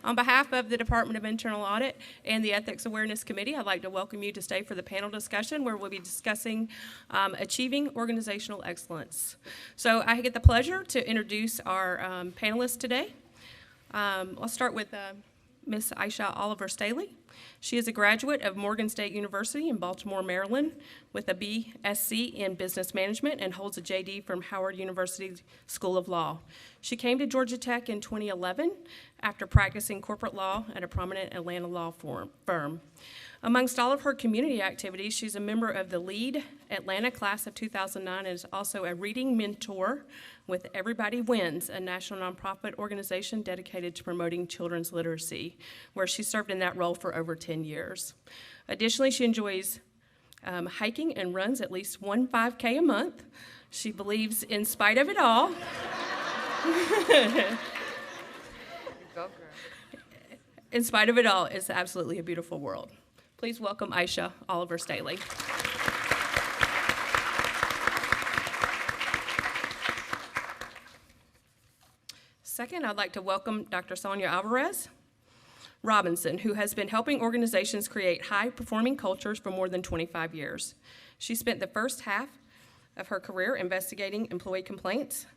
On behalf of the Department of Internal Audit and the Ethics Awareness Committee, I'd like to welcome you to stay for the panel discussion where we'll be discussing achieving organizational excellence. So I get the pleasure to introduce our panelists today. I'll start with Ms. Aisha Oliver Staley. She is a graduate of Morgan State University in Baltimore, Maryland, with a BSc in Business Management and holds a JD from Howard University School of Law. She came to Georgia Tech in 2011 after practicing corporate law at a prominent Atlanta law firm. Amongst all of her community activities, she's a member of the LEAD Atlanta class of 2009 and is also a reading mentor with Everybody Wins, a national nonprofit organization dedicated to promoting children's literacy, where she served in that role for over 10 years. Additionally, she enjoys hiking and runs at least one 5K a month. She believes, in spite of it all, in spite of it all, it's absolutely a beautiful world. Please welcome Aisha Oliver Staley. Second, I'd like to welcome Dr. Sonia Alvarez Robinson, who has been helping organizations create high-performing cultures for more than 25 years. She spent the first half of her career investigating employee complaints,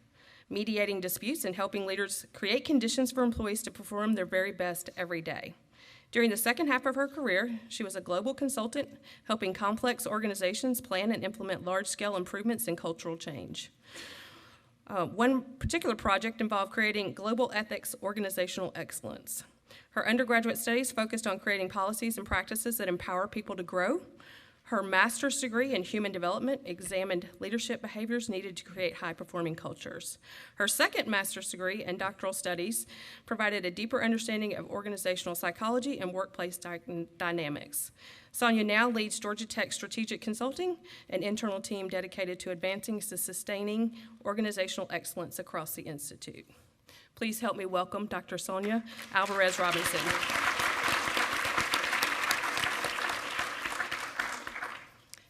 mediating disputes, and helping leaders create conditions for employees to perform their very best every day. During the second half of her career, she was a global consultant, helping complex organizations plan and implement large-scale improvements in cultural change. One particular project involved creating global ethics organizational excellence. Her undergraduate studies focused on creating policies and practices that empower people to grow. Her master's degree in human development examined leadership behaviors needed to create high-performing cultures. Her second master's degree in doctoral studies provided a deeper understanding of organizational psychology and workplace dynamics. Sonia now leads Georgia Tech Strategic Consulting, an internal team dedicated to advancing and sustaining organizational excellence across the Institute. Please help me welcome Dr. Sonia Alvarez Robinson.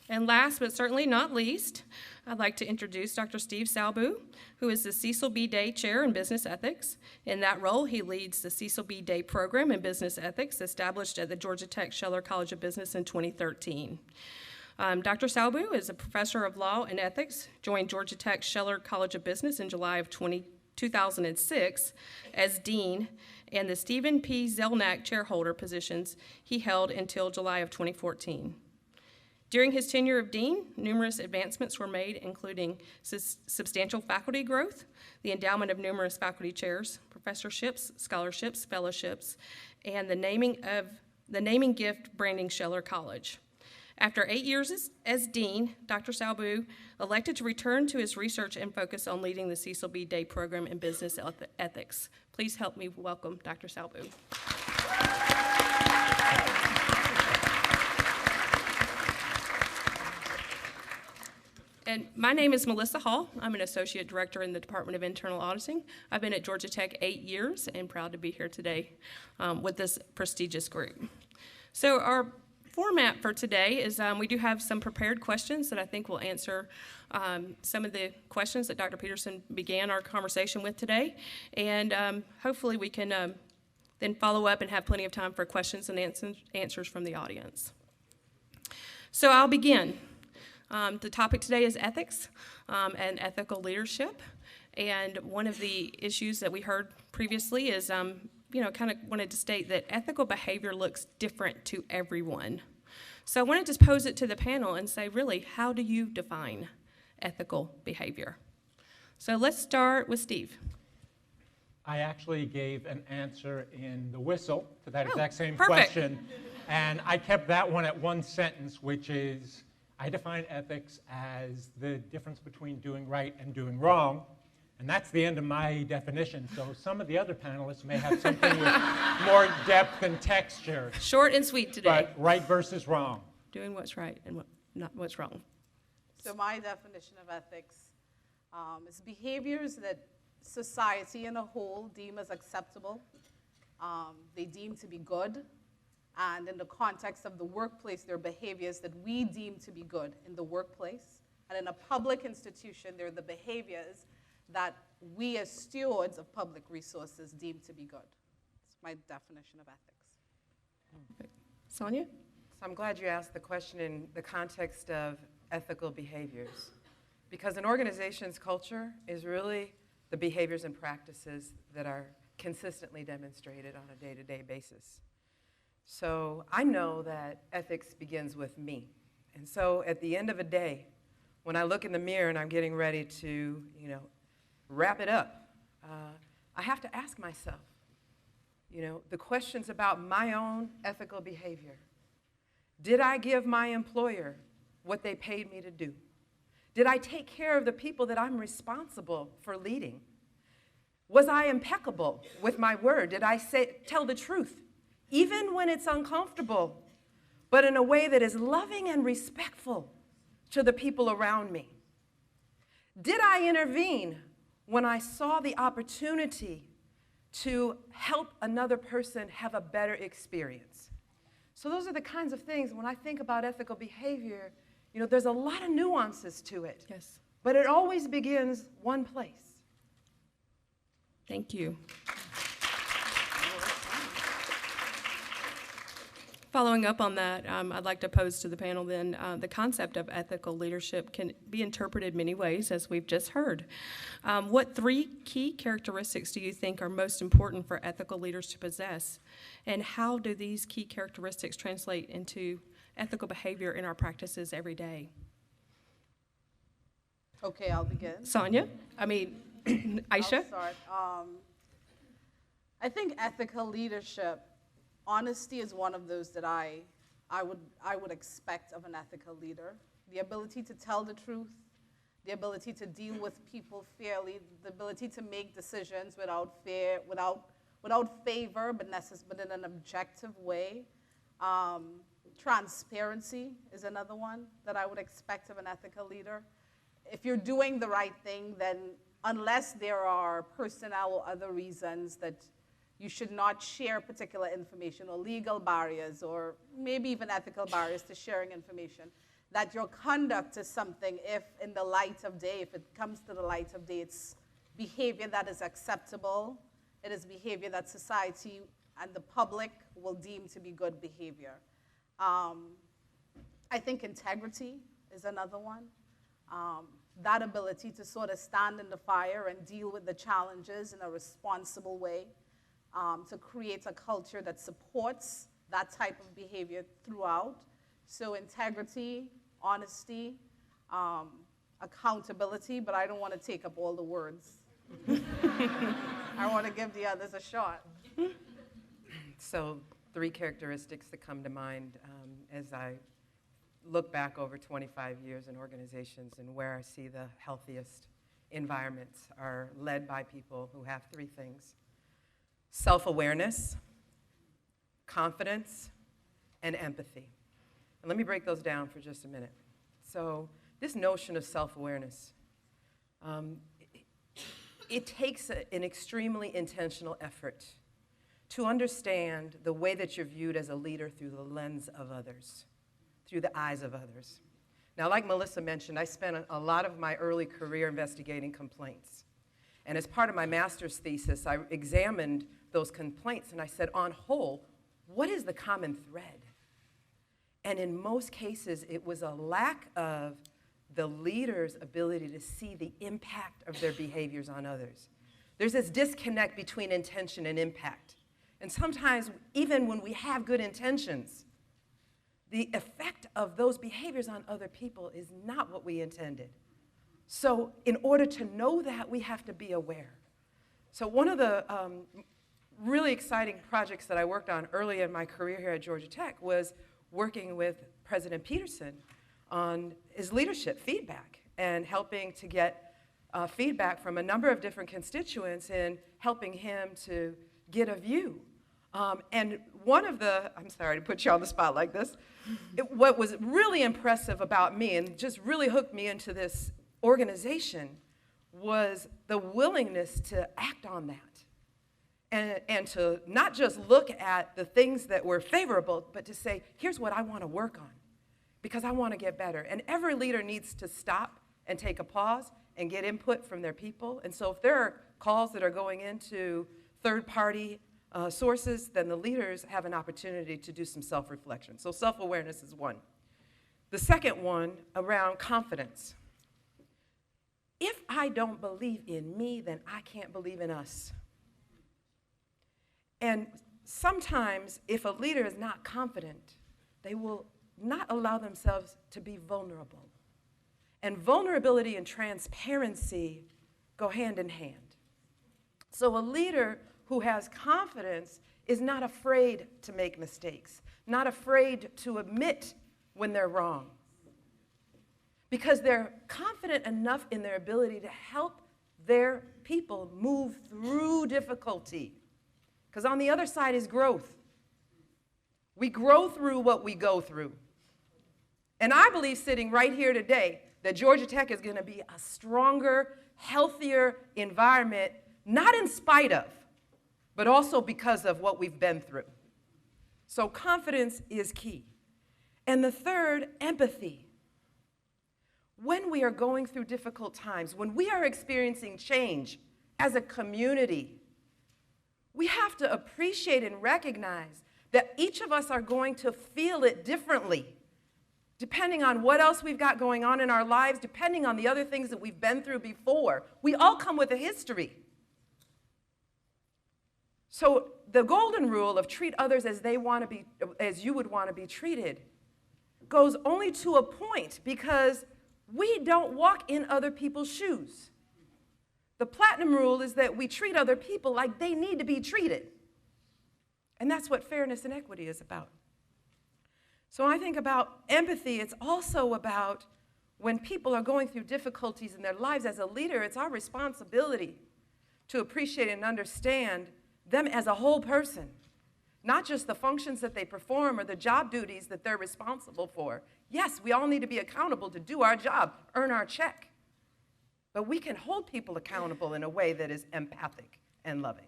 And last but certainly not least, I'd like to introduce Dr. Steve Salbu, who is the Cecil B. Day Chair in Business Ethics. In that role, he leads the Cecil B. Day Program in Business Ethics, established at the Georgia Tech Scheller College of Business in 2013. Dr. Salbu is a professor of law and ethics, joined Georgia Tech Scheller College of Business in July of 2006 as dean, and the Stephen P. Zelnak chairholder positions he held until July of 2014. During his tenure of dean, numerous advancements were made, including substantial faculty growth, the endowment of numerous faculty chairs, professorships, scholarships, fellowships, and the naming gift branding Scheller College. After 8 years as dean, Dr. Salbu elected to return to his research and focus on leading the Cecil B. Day Program in Business Ethics. Please help me welcome Dr. Salbu. And my name is Melissa Hall. I'm an associate director in the Department of Internal Auditing. I've been at Georgia Tech 8 years and proud to be here today with this prestigious group. So our format for today is we do have some prepared questions that I think will answer some of the questions that Dr. Peterson began our conversation with today. And hopefully we can then follow up and have plenty of time for questions and answers from the audience. So I'll begin. The topic today is ethics and ethical leadership. And one of the issues that we heard previously is, kind of wanted to state that ethical behavior looks different to everyone. So I wanted to pose it to the panel and say, really, how do you define ethical behavior? So let's start with Steve. I actually gave an answer in the whistle to that exact same perfect. question. And I kept that one at one sentence, which is, I define ethics as the difference between doing right and doing wrong, and that's the end of my definition. So some of the other panelists may have something with more depth and texture. Short and sweet today. But right versus wrong. Doing what's right and not what's wrong. So my definition of ethics is behaviors that society in a whole deem as acceptable, they deem to be good, and in the context of the workplace, there are behaviors that we deem to be good in the workplace. And in a public institution, there are the behaviors that we as stewards of public resources deem to be good. That's my definition of ethics. Sonia? So I'm glad you asked the question in the context of ethical behaviors, because an organization's culture is really the behaviors and practices that are consistently demonstrated on a day-to-day basis. So I know that ethics begins with me. And so at the end of a day, when I look in the mirror and I'm getting ready to, wrap it up, I have to ask myself, the questions about my own ethical behavior. Did I give my employer what they paid me to do? Did I take care of the people that I'm responsible for leading? Was I impeccable with my word? Did I tell the truth, even when it's uncomfortable, but in a way that is loving and respectful to the people around me? Did I intervene when I saw the opportunity to help another person have a better experience? So those are the kinds of things, when I think about ethical behavior, there's a lot of nuances to it. Yes. But it always begins one place. Thank you. Following up on that, I'd like to pose to the panel then, the concept of ethical leadership can be interpreted many ways, as we've just heard. What 3 key characteristics do you think are most important for ethical leaders to possess? And how do these key characteristics translate into ethical behavior in our practices every day? Okay, I'll begin. Sonia? Aisha? I'll start. I think ethical leadership, honesty is one of those that I would expect of an ethical leader. The ability to tell the truth, the ability to deal with people fairly, the ability to make decisions without fear, without favor, but in an objective way. Transparency is another one that I would expect of an ethical leader. If you're doing the right thing, then unless there are personnel or other reasons that you should not share particular information, or legal barriers, or maybe even ethical barriers to sharing information, that your conduct is something, if in the light of day, if it comes to the light of day, it's behavior that is acceptable, it is behavior that society and the public will deem to be good behavior. I think integrity is another one. That ability to sort of stand in the fire and deal with the challenges in a responsible way, to create a culture that supports that type of behavior throughout. So integrity, honesty, accountability, but I don't want to take up all the words. I want to give the others a shot. So 3 characteristics that come to mind as I look back over 25 years in organizations, and where I see the healthiest environments are led by people who have 3 things: self-awareness, confidence, and empathy. And let me break those down for just a minute. So this notion of self-awareness, it takes an extremely intentional effort to understand the way that you're viewed as a leader through the lens of others, through the eyes of others. Now, like Melissa mentioned, I spent a lot of my early career investigating complaints. And as part of my master's thesis, I examined those complaints, and I said, on whole, what is the common thread? And in most cases, it was a lack of the leader's ability to see the impact of their behaviors on others. There's this disconnect between intention and impact. And sometimes, even when we have good intentions, the effect of those behaviors on other people is not what we intended. So in order to know that, we have to be aware. So one of the really exciting projects that I worked on early in my career here at Georgia Tech was working with President Peterson on his leadership feedback and helping to get feedback from a number of different constituents and helping him to get a view. And one of the, I'm sorry to put you on the spot like this, what was really impressive about me and just really hooked me into this organization was the willingness to act on that. And to not just look at the things that were favorable, but to say, here's what I want to work on, because I want to get better. And every leader needs to stop and take a pause and get input from their people. And so if there are calls that are going into third-party sources, then the leaders have an opportunity to do some self-reflection. So self-awareness is one. The second one, around confidence. If I don't believe in me, then I can't believe in us. And sometimes, if a leader is not confident, they will not allow themselves to be vulnerable. And vulnerability and transparency go hand in hand. So a leader who has confidence is not afraid to make mistakes, not afraid to admit when they're wrong, because they're confident enough in their ability to help their people move through difficulty. Because on the other side is growth. We grow through what we go through. And I believe sitting right here today that Georgia Tech is going to be a stronger, healthier environment, not in spite of, but also because of what we've been through. So confidence is key. And the third, empathy. When we are going through difficult times, when we are experiencing change as a community, we have to appreciate and recognize that each of us are going to feel it differently, depending on what else we've got going on in our lives, depending on the other things that we've been through before. We all come with a history. So the golden rule of treat others as they want to be, as you would want to be treated, goes only to a point, because we don't walk in other people's shoes. The platinum rule is that we treat other people like they need to be treated. And that's what fairness and equity is about. So when I think about empathy, it's also about when people are going through difficulties in their lives. As a leader, it's our responsibility to appreciate and understand them as a whole person, not just the functions that they perform or the job duties that they're responsible for. Yes, we all need to be accountable to do our job, earn our check. But we can hold people accountable in a way that is empathic and loving.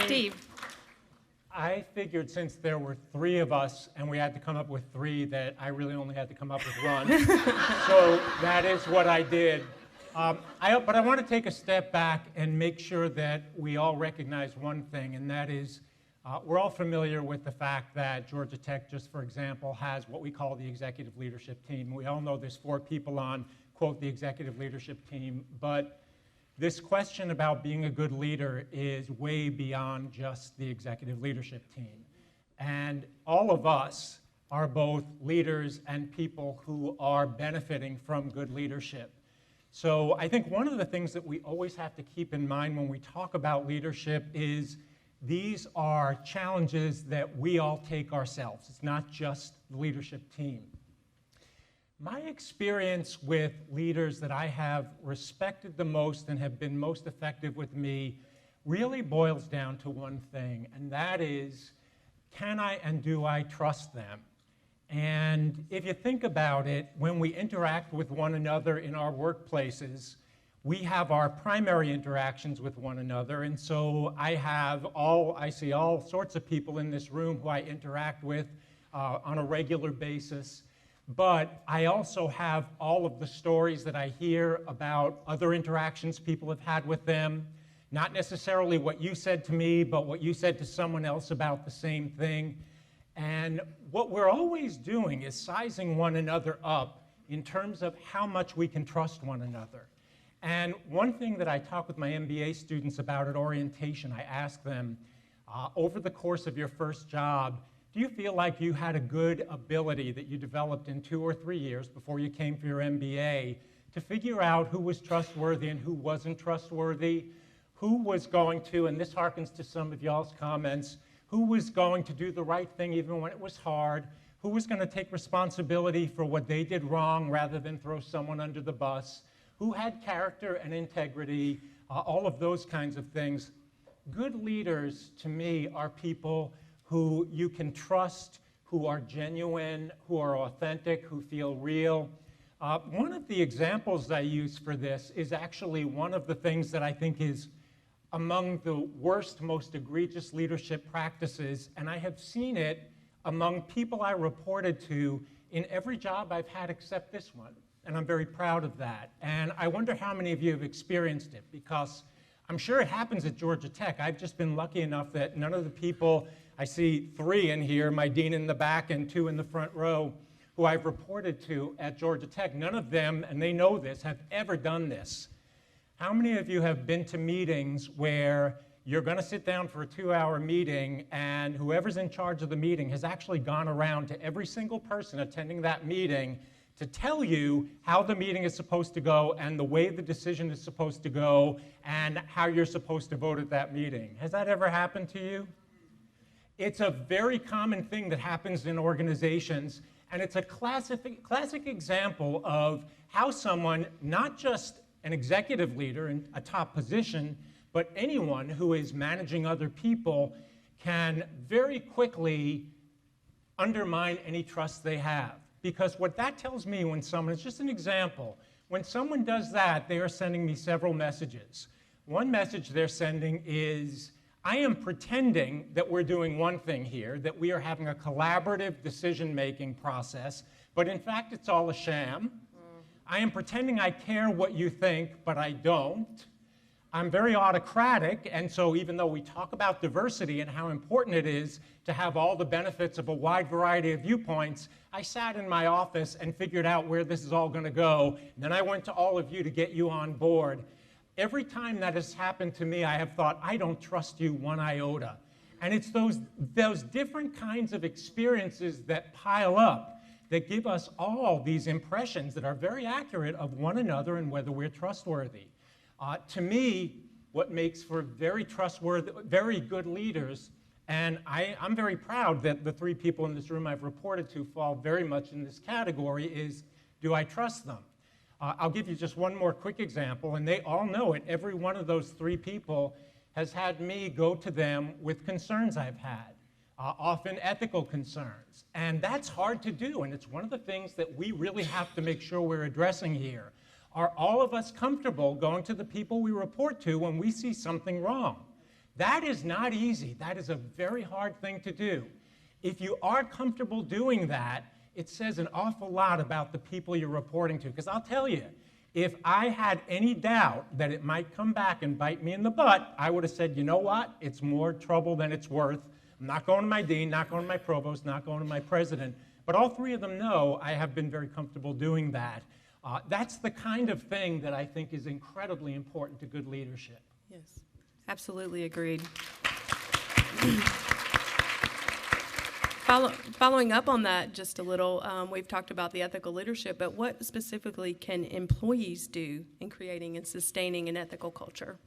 Steve. I figured since there were three of us and we had to come up with three, that I really only had to come up with one. So that is what I did. But I want to take a step back and make sure that we all recognize one thing, and that is we're all familiar with the fact that Georgia Tech, just for example, has what we call the executive leadership team. We all know there's 4 people on, quote, the executive leadership team, but this question about being a good leader is way beyond just the executive leadership team. And all of us are both leaders and people who are benefiting from good leadership. So I think one of the things that we always have to keep in mind when we talk about leadership is these are challenges that we all take ourselves. It's not just the leadership team. My experience with leaders that I have respected the most and have been most effective with me really boils down to one thing, and that is, can I and do I trust them? And if you think about it, when we interact with one another in our workplaces, we have our primary interactions with one another, and so I see all sorts of people in this room who I interact with on a regular basis. But I also have all of the stories that I hear about other interactions people have had with them, not necessarily what you said to me, but what you said to someone else about the same thing. And what we're always doing is sizing one another up in terms of how much we can trust one another. And one thing that I talk with my MBA students about at orientation, I ask them, over the course of your first job, do you feel like you had a good ability that you developed in 2 or 3 years before you came for your MBA to figure out who was trustworthy and who wasn't trustworthy, who was going to, and this harkens to some of y'all's comments, who was going to do the right thing even when it was hard, who was going to take responsibility for what they did wrong rather than throw someone under the bus, who had character and integrity, all of those kinds of things. Good leaders, to me, are people who you can trust, who are genuine, who are authentic, who feel real. One of the examples I use for this is actually one of the things that I think is among the worst, most egregious leadership practices, and I have seen it among people I reported to in every job I've had except this one. and I'm very proud of that. And I wonder how many of you have experienced it, because I'm sure it happens at Georgia Tech. I've just been lucky enough that none of the people, I see 3 in here, my dean in the back and 2 in the front row, who I've reported to at Georgia Tech, none of them, and they know this, have ever done this. How many of you have been to meetings where you're going to sit down for a 2-hour meeting, and whoever's in charge of the meeting has actually gone around to every single person attending that meeting to tell you how the meeting is supposed to go and the way the decision is supposed to go and how you're supposed to vote at that meeting? Has that ever happened to you? It's a very common thing that happens in organizations, and it's a classic example of how someone, not just an executive leader in a top position, but anyone who is managing other people, can very quickly undermine any trust they have. Because what that tells me when someone, it's just an example, when someone does that, they are sending me several messages. One message they're sending is, I am pretending that we're doing one thing here, that we are having a collaborative decision-making process, but in fact it's all a sham. I am pretending I care what you think, but I don't. I'm very autocratic, and so even though we talk about diversity and how important it is to have all the benefits of a wide variety of viewpoints, I sat in my office and figured out where this is all going to go. And then I went to all of you to get you on board. Every time that has happened to me, I have thought, I don't trust you one iota. And it's those different kinds of experiences that pile up that give us all these impressions that are very accurate of one another and whether we're trustworthy. To me, what makes for very trustworthy, very good leaders, and I'm very proud that the 3 people in this room I've reported to fall very much in this category, is, do I trust them? I'll give you just one more quick example, and they all know it. Every one of those 3 people has had me go to them with concerns I've had, often ethical concerns. And that's hard to do, and it's one of the things that we really have to make sure we're addressing here. Are all of us comfortable going to the people we report to when we see something wrong? That is not easy. That is a very hard thing to do. If you are comfortable doing that, it says an awful lot about the people you're reporting to. Because I'll tell you, if I had any doubt that it might come back and bite me in the butt, I would have said, you know what? It's more trouble than it's worth. I'm not going to my dean, not going to my provost, not going to my president. But all 3 of them know I have been very comfortable doing that. That's the kind of thing that I think is incredibly important to good leadership. Yes, absolutely agreed. Following up on that just a little, we've talked about the ethical leadership, but what specifically can employees do in creating and sustaining an ethical culture?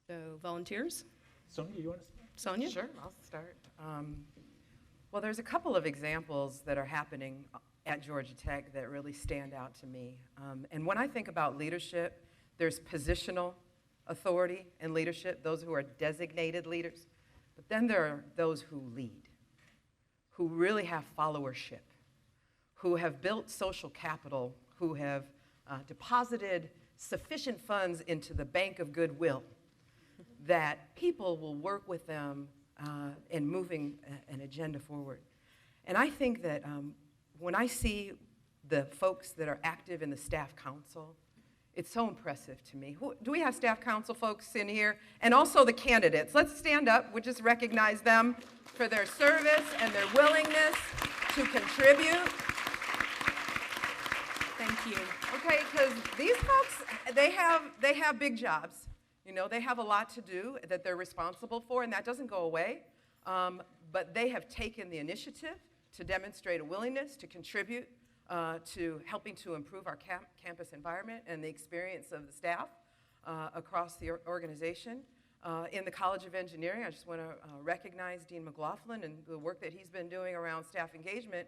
So, volunteers? Sonia, you want to start? Sonia? Sure, I'll start. Well, there's a couple of examples that are happening at Georgia Tech that really stand out to me. And when I think about leadership, there's positional authority and leadership, those who are designated leaders. But then there are those who lead, who really have followership, who have built social capital, who have deposited sufficient funds into the bank of goodwill that people will work with them in moving an agenda forward. And I think that when I see the folks that are active in the staff council, it's so impressive to me. Do we have staff council folks in here? And also the candidates. Let's stand up. We'll just recognize them for their service and their willingness to contribute. Thank you. Okay, because these folks, they have big jobs. You know, they have a lot to do that they're responsible for, and that doesn't go away. But they have taken the initiative to demonstrate a willingness to contribute to helping to improve our campus environment and the experience of the staff across the organization. In the College of Engineering, I just want to recognize Dean McLaughlin and the work that he's been doing around staff engagement.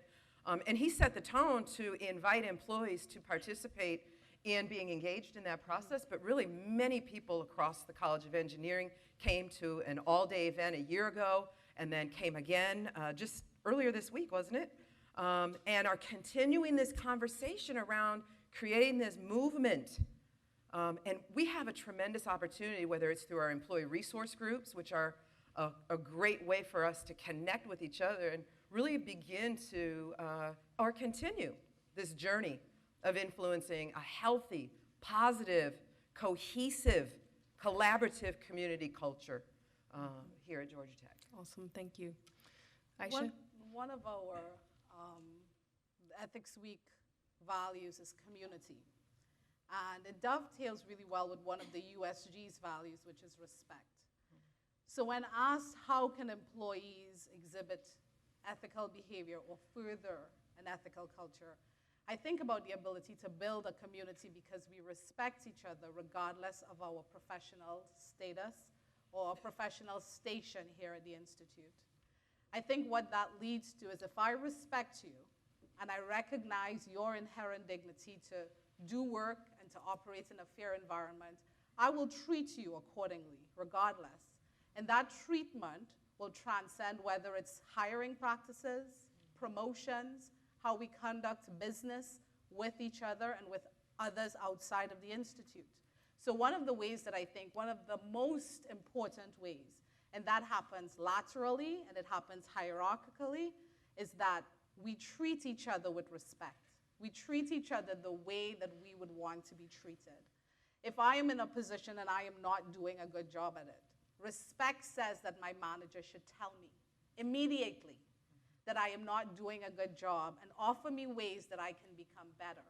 And he set the tone to invite employees to participate in being engaged in that process, but really many people across the College of Engineering came to an all-day event a year ago and then came again just earlier this week, wasn't it? And are continuing this conversation around creating this movement. And we have a tremendous opportunity, whether it's through our employee resource groups, which are a great way for us to connect with each other and really begin to, or continue this journey of influencing a healthy, positive, cohesive, collaborative community culture here at Georgia Tech. Awesome, thank you. Aisha? One of our Ethics Week values is community. And it dovetails really well with one of the USG's values, which is respect. So when asked how can employees exhibit ethical behavior or further an ethical culture, I think about the ability to build a community because we respect each other regardless of our professional status or professional station here at the Institute. I think what that leads to is if I respect you and I recognize your inherent dignity to do work and to operate in a fair environment, I will treat you accordingly, regardless. And that treatment will transcend whether it's hiring practices, promotions, how we conduct business with each other and with others outside of the Institute. So one of the ways that I think, one of the most important ways, and that happens laterally and it happens hierarchically, is that we treat each other with respect. We treat each other the way that we would want to be treated. If I am in a position and I am not doing a good job at it, respect says that my manager should tell me immediately that I am not doing a good job and offer me ways that I can become better.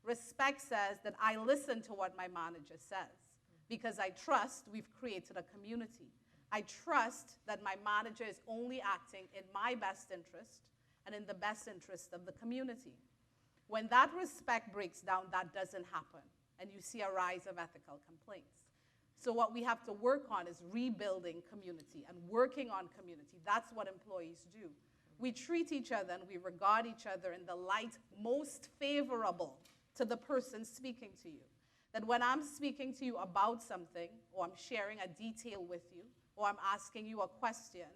Respect says that I listen to what my manager says because I trust we've created a community. I trust that my manager is only acting in my best interest and in the best interest of the community. When that respect breaks down, that doesn't happen, and you see a rise of ethical complaints. So what we have to work on is rebuilding community and working on community. That's what employees do. We treat each other and we regard each other in the light most favorable to the person speaking to you. That when I'm speaking to you about something, or I'm sharing a detail with you, or I'm asking you a question,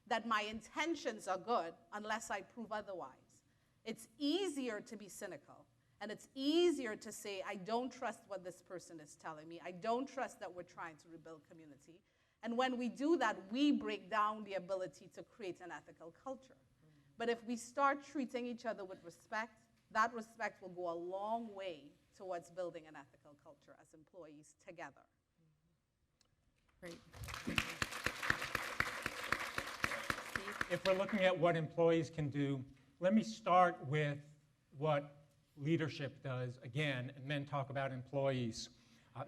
that my intentions are good unless I prove otherwise. It's easier to be cynical, and it's easier to say, I don't trust what this person is telling me. I don't trust that we're trying to rebuild community. And when we do that, we break down the ability to create an ethical culture. But if we start treating each other with respect, that respect will go a long way towards building an ethical culture as employees together. Great. If we're looking at what employees can do, let me start with what leadership does again, and then talk about employees.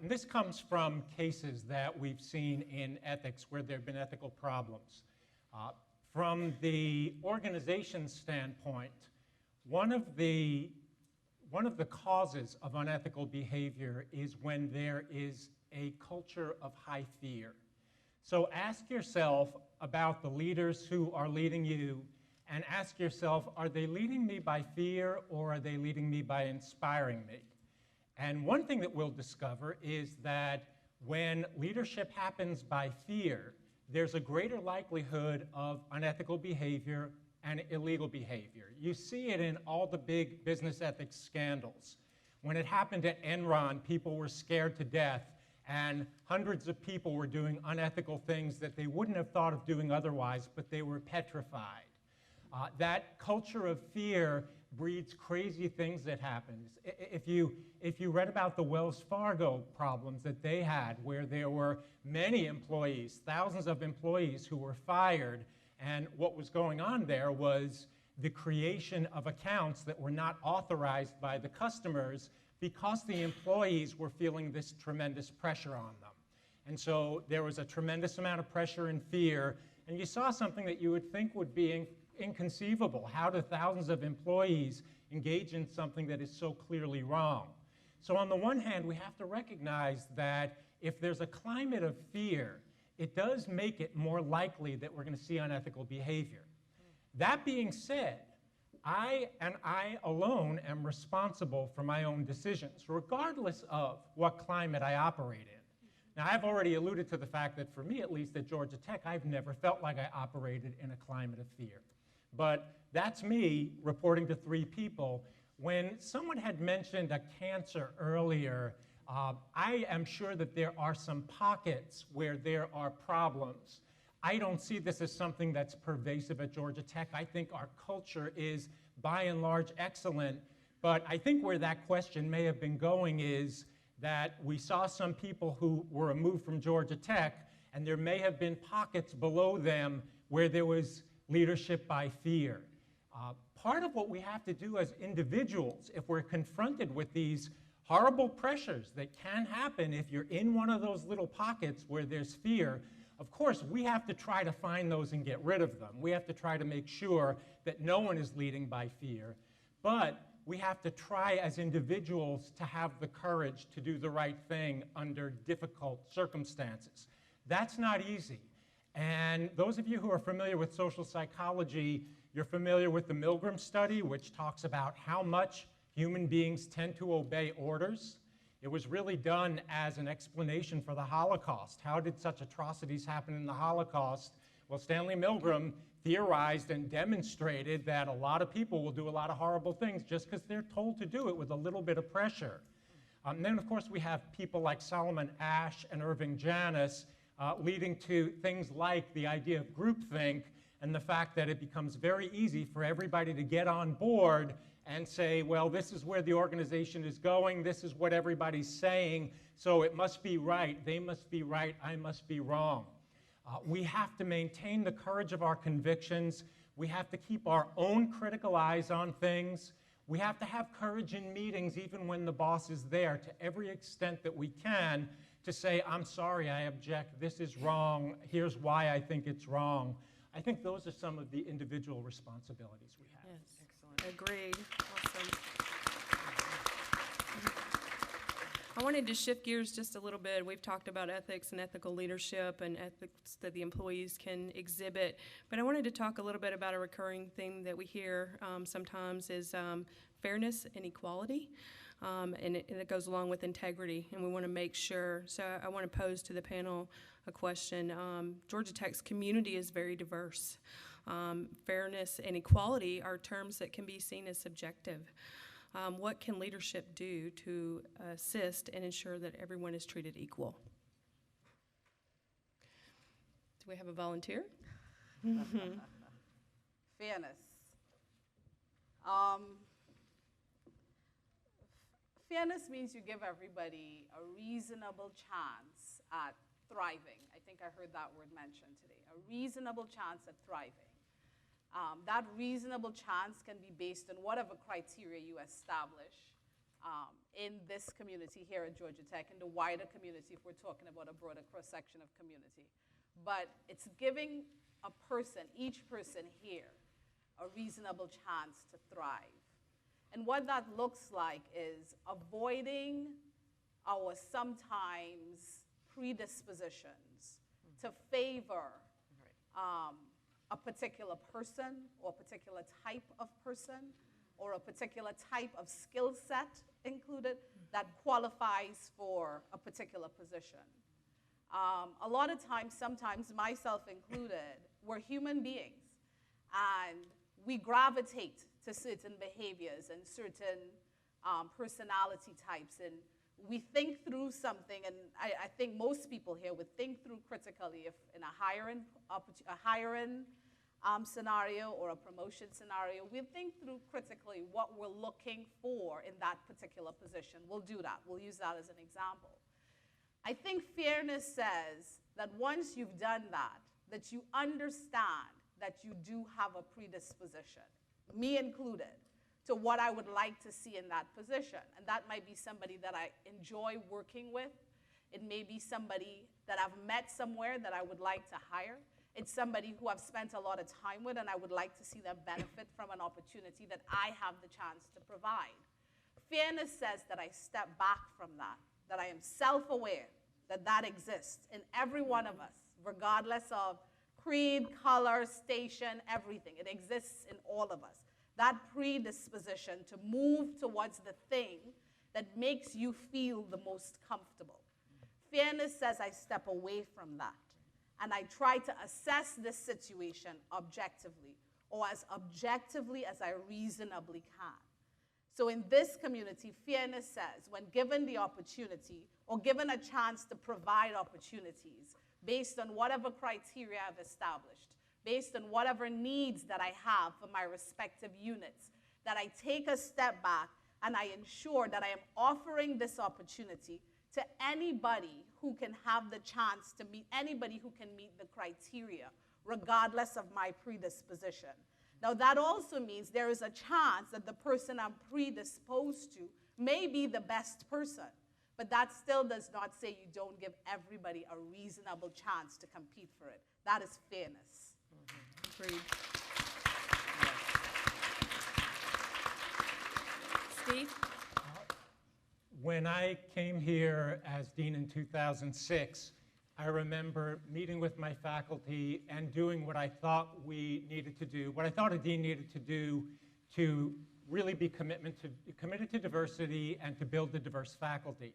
And this comes from cases that we've seen in ethics where there have been ethical problems. From the organization standpoint, one of the causes of unethical behavior is when there is a culture of high fear. So ask yourself about the leaders who are leading you, and ask yourself, are they leading me by fear or are they leading me by inspiring me? And one thing that we'll discover is that when leadership happens by fear, there's a greater likelihood of unethical behavior and illegal behavior. You see it in all the big business ethics scandals. When it happened at Enron, people were scared to death, and hundreds of people were doing unethical things that they wouldn't have thought of doing otherwise, but they were petrified. That culture of fear breeds crazy things that happen. If you read about the Wells Fargo problems that they had, where there were many employees, thousands of employees who were fired, and what was going on there was the creation of accounts that were not authorized by the customers because the employees were feeling this tremendous pressure on them. And so there was a tremendous amount of pressure and fear, and you saw something that you would think would be inconceivable. How do thousands of employees engage in something that is so clearly wrong? So on the one hand, we have to recognize that if there's a climate of fear, it does make it more likely that we're going to see unethical behavior. That being said, I alone am responsible for my own decisions, regardless of what climate I operate in. Now, I've already alluded to the fact that for me, at least at Georgia Tech, I've never felt like I operated in a climate of fear. But that's me reporting to 3 people. When someone had mentioned a cancer earlier, I am sure that there are some pockets where there are problems. I don't see this as something that's pervasive at Georgia Tech. I think our culture is, by and large, excellent, But I think where that question may have been going is that we saw some people who were removed from Georgia Tech, and there may have been pockets below them where there was leadership by fear. Part of what we have to do as individuals, if we're confronted with these horrible pressures that can happen if you're in one of those little pockets where there's fear, of course, we have to try to find those and get rid of them. We have to try to make sure that no one is leading by fear. But we have to try as individuals to have the courage to do the right thing under difficult circumstances. That's not easy. And those of you who are familiar with social psychology, you're familiar with the Milgram study, which talks about how much human beings tend to obey orders. It was really done as an explanation for the Holocaust. How did such atrocities happen in the Holocaust? Well, Stanley Milgram theorized and demonstrated that a lot of people will do a lot of horrible things just because they're told to do it with a little bit of pressure. And then, of course, we have people like Solomon Asch and Irving Janis leading to things like the idea of groupthink and the fact that it becomes very easy for everybody to get on board and say, well, this is where the organization is going, this is what everybody's saying, so it must be right, they must be right, I must be wrong. We have to maintain the courage of our convictions. We have to keep our own critical eyes on things. We have to have courage in meetings, even when the boss is there, to every extent that we can, to say, I'm sorry, I object, this is wrong, here's why I think it's wrong. I think those are some of the individual responsibilities we have. Yes. Excellent. Agreed. Awesome. I wanted to shift gears just a little bit. We've talked about ethics and ethical leadership and ethics that the employees can exhibit, but I wanted to talk a little bit about a recurring theme that we hear sometimes is fairness and equality, and it goes along with integrity, and we want to make sure. So I want to pose to the panel a question. Georgia Tech's community is very diverse. Fairness and equality are terms that can be seen as subjective. What can leadership do to assist and ensure that everyone is treated equal? Do we have a volunteer? Fairness. Fairness means you give everybody a reasonable chance at thriving. I think I heard that word mentioned today. A reasonable chance at thriving. That reasonable chance can be based on whatever criteria you establish in this community here at Georgia Tech, in the wider community if we're talking about a broader cross-section of community. But it's giving a person, each person here, a reasonable chance to thrive. And what that looks like is avoiding our sometimes predispositions to favor a particular person or a particular type of person or a particular type of skill set included that qualifies for a particular position. A lot of times, sometimes myself included, we're human beings and we gravitate to certain behaviors and certain personality types, and we think through something, and I think most people here would think through critically if in a hiring scenario or a promotion scenario, we think through critically what we're looking for in that particular position. We'll do that. We'll use that as an example. I think fairness says that once you've done that, that you understand that you do have a predisposition, me included, to what I would like to see in that position. And that might be somebody that I enjoy working with. It may be somebody that I've met somewhere that I would like to hire. It's somebody who I've spent a lot of time with and I would like to see them benefit from an opportunity that I have the chance to provide. Fairness says that I step back from that, that I am self-aware that that exists in every one of us, regardless of creed, color, station, everything. It exists in all of us. That predisposition to move towards the thing that makes you feel the most comfortable. Fairness says I step away from that, and I try to assess this situation objectively, or as objectively as I reasonably can. So in this community, fairness says when given the opportunity, or given a chance to provide opportunities, based on whatever criteria I've established, based on whatever needs that I have for my respective units, that I take a step back and I ensure that I am offering this opportunity to anybody who can have the chance to meet, anybody who can meet the criteria, regardless of my predisposition. Now, that also means there is a chance that the person I'm predisposed to may be the best person, but that still does not say you don't give everybody a reasonable chance to compete for it. That is fairness. Agreed. Steve? When I came here as dean in 2006, I remember meeting with my faculty and doing what I thought we needed to do, what I thought a dean needed to do to really be committed to diversity and to build a diverse faculty.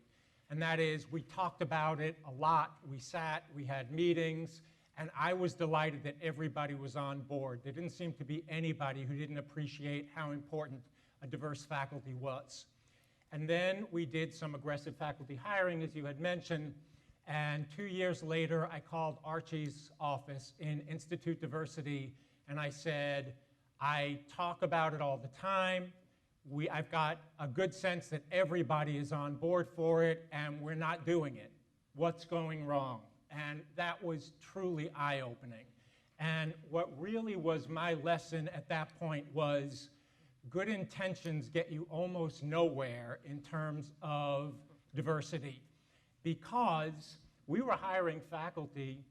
And that is, we talked about it a lot. We sat, we had meetings, and I was delighted that everybody was on board. There didn't seem to be anybody who didn't appreciate how important a diverse faculty was. And then we did some aggressive faculty hiring, as you had mentioned, and 2 years later, I called Archie's office in Institute Diversity, and I said, I talk about it all the time. I've got a good sense that everybody is on board for it, and we're not doing it. What's going wrong? And that was truly eye-opening. And what really was my lesson at that point was good intentions get you almost nowhere in terms of diversity. Because we were hiring faculty,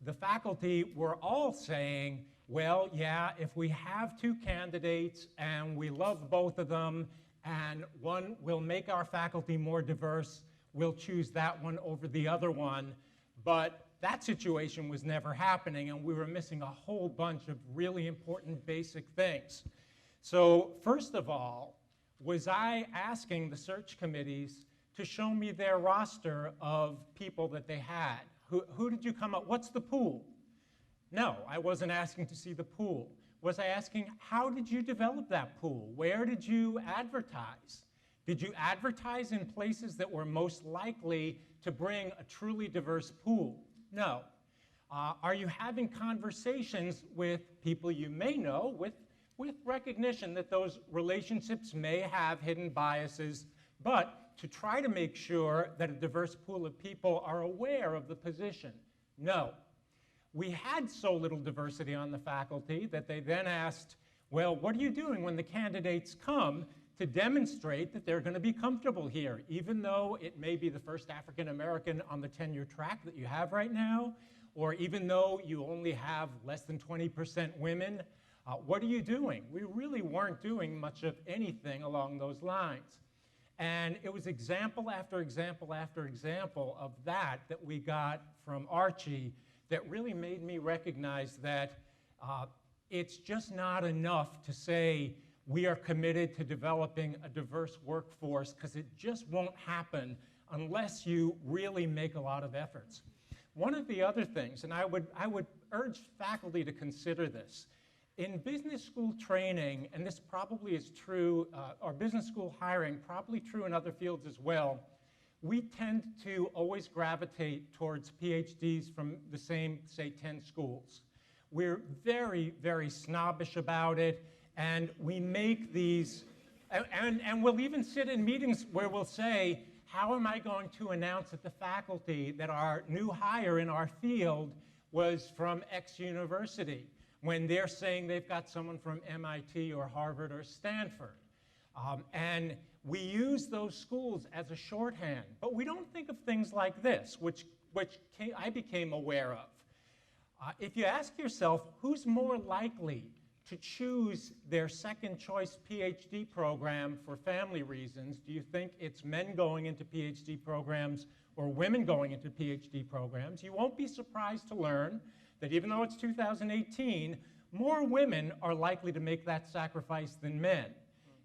the faculty were all saying, well, yeah, if we have two candidates and we love both of them and one will make our faculty more diverse, we'll choose that one over the other one. But that situation was never happening, and we were missing a whole bunch of really important basic things. So first of all, was I asking the search committees to show me their roster of people that they had? Who did you come up, what's the pool? No, I wasn't asking to see the pool. Was I asking, how did you develop that pool? Where did you advertise? Did you advertise in places that were most likely to bring a truly diverse pool? No. Are you having conversations with people you may know with recognition that those relationships may have hidden biases, but to try to make sure that a diverse pool of people are aware of the position? No. We had so little diversity on the faculty that they then asked, well, what are you doing when the candidates come to demonstrate that they're going to be comfortable here, even though it may be the first African American on the tenure track that you have right now, or even though you only have less than 20% women? What are you doing? We really weren't doing much of anything along those lines. And it was example after example after example of that we got from Archie that really made me recognize that it's just not enough to say we are committed to developing a diverse workforce, because it just won't happen unless you really make a lot of efforts. One of the other things, and I would urge faculty to consider this, in business school training, and this probably is true, or business school hiring, probably true in other fields as well, we tend to always gravitate towards PhDs from the same, say, 10 schools. We're very, very snobbish about it, and we make these, and we'll even sit in meetings where we'll say, how am I going to announce at the faculty that our new hire in our field was from X university, when they're saying they've got someone from MIT or Harvard or Stanford? And we use those schools as a shorthand, but we don't think of things like this, which I became aware of. If you ask yourself, who's more likely to choose their second choice PhD program for family reasons, do you think it's men going into PhD programs or women going into PhD programs? You won't be surprised to learn that even though it's 2018, more women are likely to make that sacrifice than men.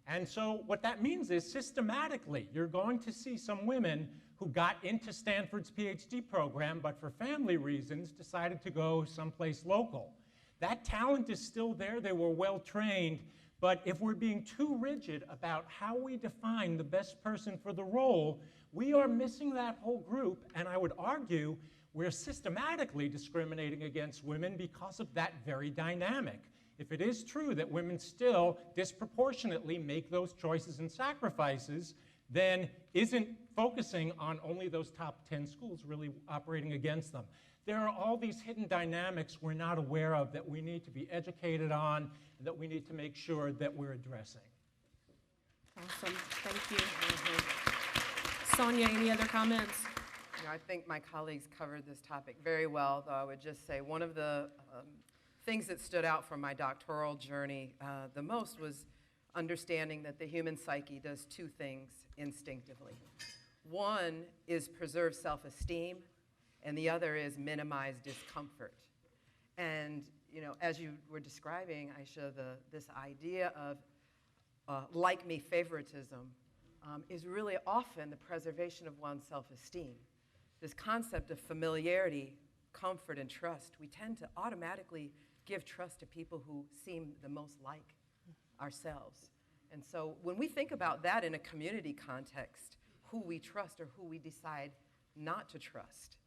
And so what that means is systematically, you're going to see some women who got into Stanford's PhD program, but for family reasons decided to go someplace local. That talent is still there, they were well trained, but if we're being too rigid about how we define the best person for the role, we are missing that whole group, and I would argue we're systematically discriminating against women because of that very dynamic. if it is true that women still disproportionately make those choices and sacrifices, then isn't focusing on only those top 10 schools really operating against them? There are all these hidden dynamics we're not aware of that we need to be educated on and that we need to make sure that we're addressing. Awesome, thank you. Sonia, any other comments? I think my colleagues covered this topic very well, though I would just say one of the things that stood out from my doctoral journey the most was understanding that the human psyche does two things instinctively. One is preserve self-esteem, and the other is minimize discomfort. And as you were describing, Aisha, this idea of like-me favoritism is really often the preservation of one's self-esteem. This concept of familiarity, comfort, and trust, we tend to automatically give trust to people who seem the most like ourselves. And so when we think about that in a community context, who we trust or who we decide not to trust.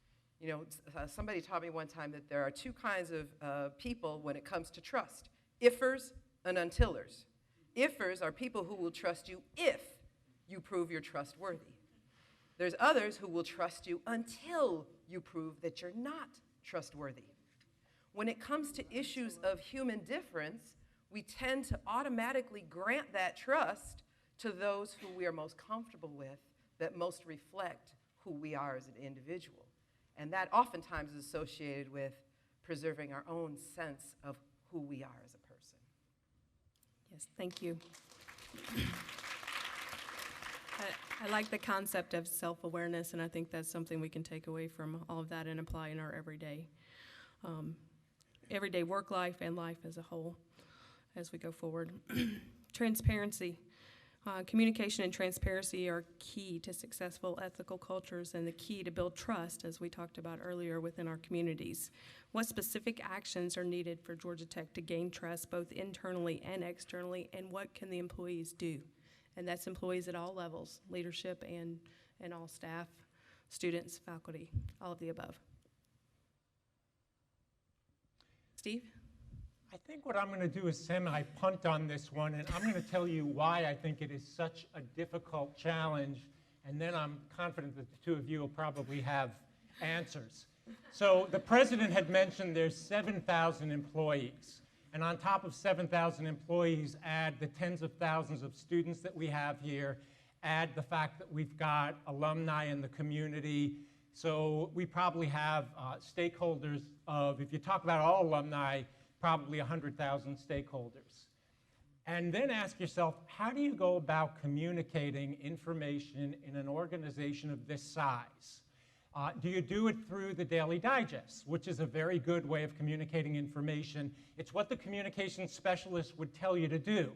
Somebody taught me one time that there are two kinds of people when it comes to trust, ifers and untillers. Ifers are people who will trust you if you prove you're trustworthy. There's others who will trust you until you prove that you're not trustworthy. When it comes to issues of human difference, we tend to automatically grant that trust to those who we are most comfortable with, that most reflect who we are as an individual. And that oftentimes is associated with preserving our own sense of who we are as a person. Yes, thank you. I like the concept of self-awareness, and I think that's something we can take away from all of that and apply in our everyday work life and life as a whole as we go forward. Transparency. Communication and transparency are key to successful ethical cultures and the key to build trust, as we talked about earlier, within our communities. What specific actions are needed for Georgia Tech to gain trust both internally and externally, and what can the employees do? And that's employees at all levels, leadership and all staff, students, faculty, all of the above. Steve? I think what I'm going to do is semi-punt on this one, and I'm going to tell you why I think it is such a difficult challenge, and then I'm confident that the two of you will probably have answers. So the president had mentioned there's 7,000 employees, and on top of 7,000 employees, add the tens of thousands of students that we have here, add the fact that we've got alumni in the community. So we probably have stakeholders of, if you talk about all alumni, probably 100,000 stakeholders. And then ask yourself, how do you go about communicating information in an organization of this size? Do you do it through the Daily Digest, which is a very good way of communicating information? It's what the communications specialist would tell you to do.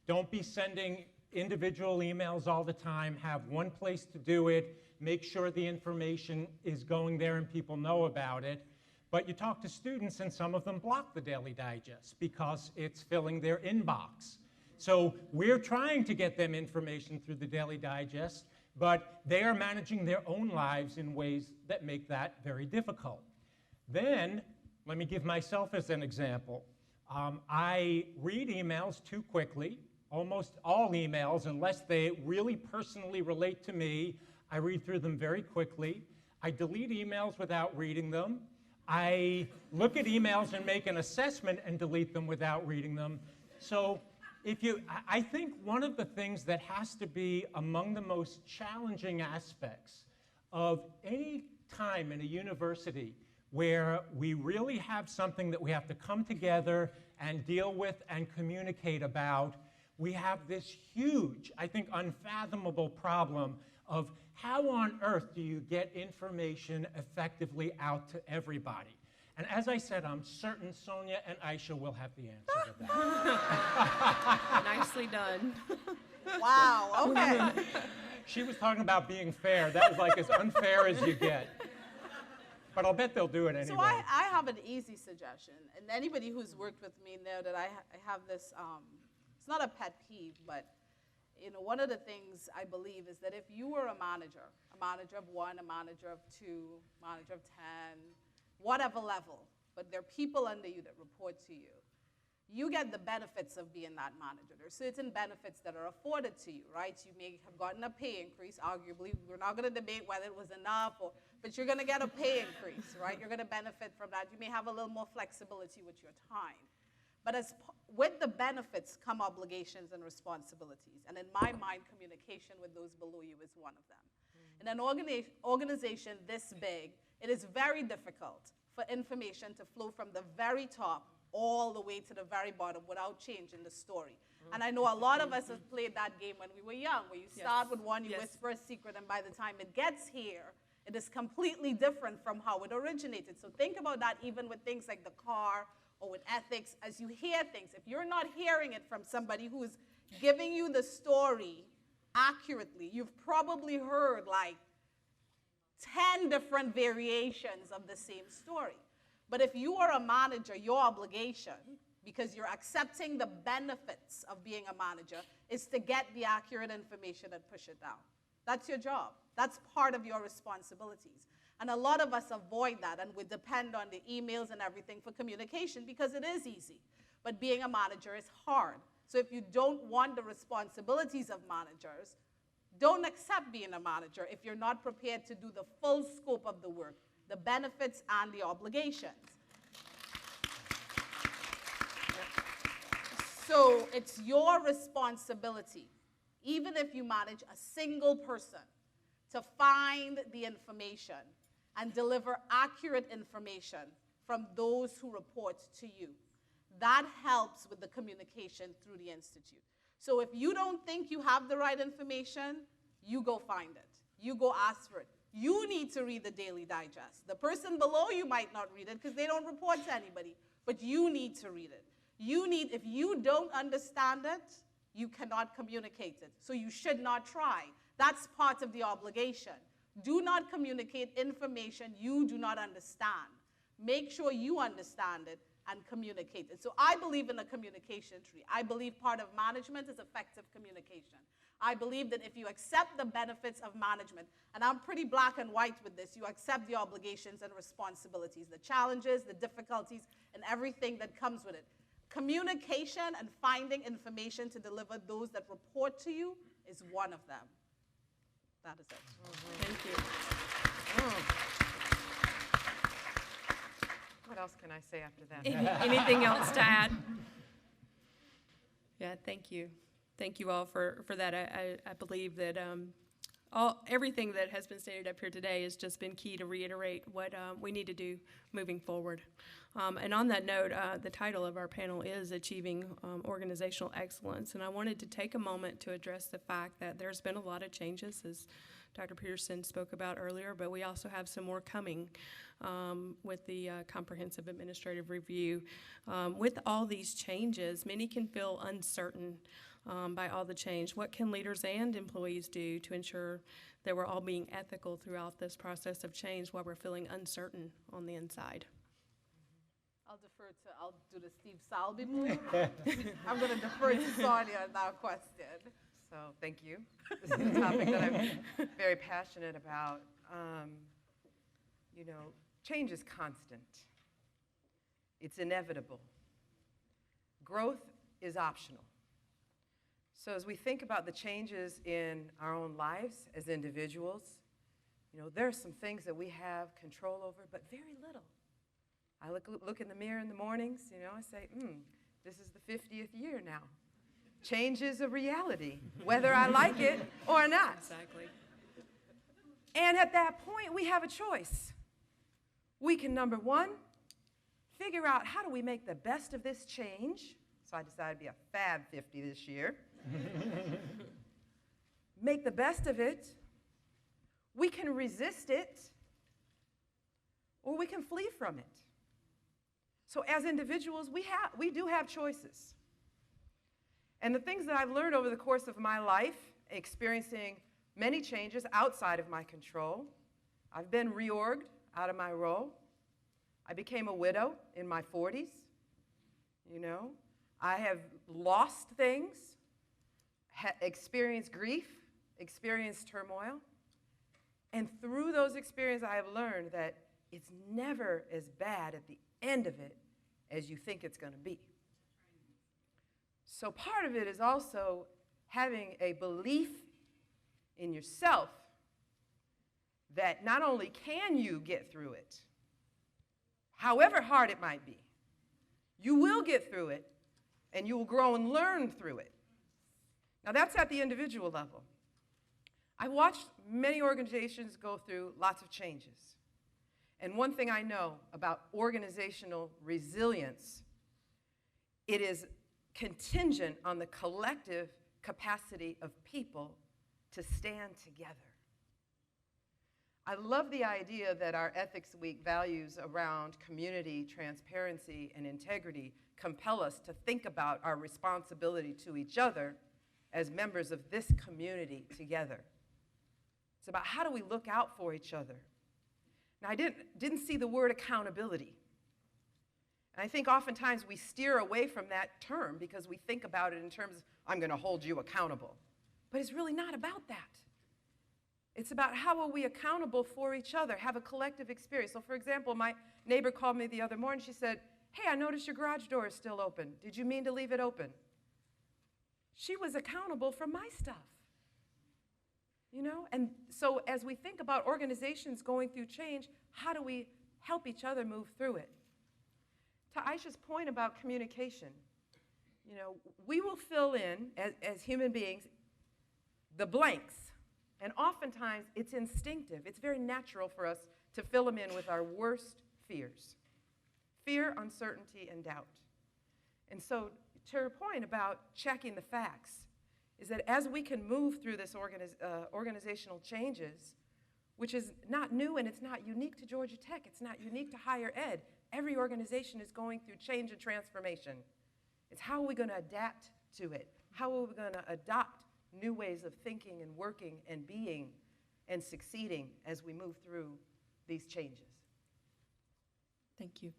Don't be sending individual emails all the time. Have one place to do it. Make sure the information is going there and people know about it. But you talk to students, and some of them block the Daily Digest because it's filling their inbox. So we're trying to get them information through the Daily Digest, but they are managing their own lives in ways that make that very difficult. Then, let me give myself as an example. I read emails too quickly. Almost all emails, unless they really personally relate to me, I read through them very quickly. I delete emails without reading them. I look at emails and make an assessment and delete them without reading them. So I think one of the things that has to be among the most challenging aspects of any time in a university where we really have something that we have to come together and deal with and communicate about, we have this huge, I think, unfathomable problem of how on earth do you get information effectively out to everybody? And as I said, I'm certain Sonia and Aisha will have the answer to that. Nicely done. Wow, okay. She was talking about being fair. That was like as unfair as you get. But I'll bet they'll do it anyway. So I have an easy suggestion. And anybody who's worked with me know that I have this, it's not a pet peeve, but one of the things I believe is that if you were a manager of 1, a manager of 2, manager of 10, whatever level, but there are people under you that report to you, you get the benefits of being that manager. There's certain benefits that are afforded to you, right? You may have gotten a pay increase, arguably. We're not going to debate whether it was enough, but you're going to get a pay increase, right? You're going to benefit from that. You may have a little more flexibility with your time. But with the benefits come obligations and responsibilities. And in my mind, communication with those below you is one of them. In an organization this big, it is very difficult for information to flow from the very top all the way to the very bottom without changing the story. And I know a lot of us have played that game when we were young, where you start with one, you whisper a secret, and by the time it gets here, it is completely different from how it originated. So think about that even with things like the car or with ethics. As you hear things, if you're not hearing it from somebody who's giving you the story accurately, you've probably heard like 10 different variations of the same story. But if you are a manager, your obligation, because you're accepting the benefits of being a manager, is to get the accurate information and push it down. That's your job. That's part of your responsibilities. And a lot of us avoid that, and we depend on the emails and everything for communication because it is easy. But being a manager is hard. So if you don't want the responsibilities of managers, don't accept being a manager if you're not prepared to do the full scope of the work, the benefits and the obligations. So it's your responsibility, even if you manage a single person, to find the information and deliver accurate information from those who report to you. That helps with the communication through the Institute. So if you don't think you have the right information, you go find it. You go ask for it. You need to read the Daily Digest. The person below you might not read it because they don't report to anybody, but you need to read it. If you don't understand it, you cannot communicate it. So you should not try. That's part of the obligation. Do not communicate information you do not understand. Make sure you understand it and communicate it. So I believe in a communication tree. I believe part of management is effective communication. I believe that if you accept the benefits of management, and I'm pretty black and white with this, you accept the obligations and responsibilities, the challenges, the difficulties, and everything that comes with it. Communication and finding information to deliver those that report to you is one of them. That is it. Thank you. What else can I say after that? Anything else to add? Yeah, thank you. Thank you all for that. I believe that everything that has been stated up here today has just been key to reiterate what we need to do moving forward. And on that note, the title of our panel is Achieving Organizational Excellence. And I wanted to take a moment to address the fact that there's been a lot of changes, as Dr. Peterson spoke about earlier, but we also have some more coming with the Comprehensive Administrative Review. With all these changes, many can feel uncertain by all the change. What can leaders and employees do to ensure that we're all being ethical throughout this process of change while we're feeling uncertain on the inside? I'll do the Steve Salby move. I'm going to defer to Sonia on that question. So thank you. This is a topic that I'm very passionate about. Change is constant. It's inevitable. Growth is optional. So as we think about the changes in our own lives as individuals, there are some things that we have control over, but very little. I look in the mirror in the mornings, I say, this is the 50th year now. Change is a reality, whether I like it or not. Exactly. And at that point, we have a choice. We can, number one, figure out how do we make the best of this change. So I decided to be a Fab 50 this year. Make the best of it. We can resist it, or we can flee from it. So as individuals, we do have choices. And the things that I've learned over the course of my life, experiencing many changes outside of my control, I've been reorged out of my role. I became a widow in my 40s. I have lost things, experienced grief, experienced turmoil. And through those experiences, I have learned that it's never as bad at the end of it as you think it's going to be. So part of it is also having a belief in yourself that not only can you get through it, however hard it might be, you will get through it and you will grow and learn through it. Now that's at the individual level. I've watched many organizations go through lots of changes. And one thing I know about organizational resilience, it is contingent on the collective capacity of people to stand together. I love the idea that our Ethics Week values around community, transparency, and integrity compel us to think about our responsibility to each other as members of this community together. It's about how do we look out for each other. Now, I didn't see the word accountability. And I think oftentimes we steer away from that term because we think about it in terms of, I'm going to hold you accountable. But it's really not about that. It's about how are we accountable for each other, have a collective experience. So for example, my neighbor called me the other morning. She said, hey, I noticed your garage door is still open. Did you mean to leave it open? She was accountable for my stuff. You know, and so as we think about organizations going through change, how do we help each other move through it? To Aisha's point about communication, you know, we will fill in, as human beings, the blanks. And oftentimes, it's instinctive. It's very natural for us to fill them in with our worst fears. Fear, uncertainty, and doubt. And so, to her point about checking the facts, is that as we can move through this organizational changes, which is not new and it's not unique to Georgia Tech, it's not unique to higher ed. Every organization is going through change and transformation. It's how are we going to adapt to it? How are we going to adopt new ways of thinking and working and being and succeeding as we move through these changes? Thank you.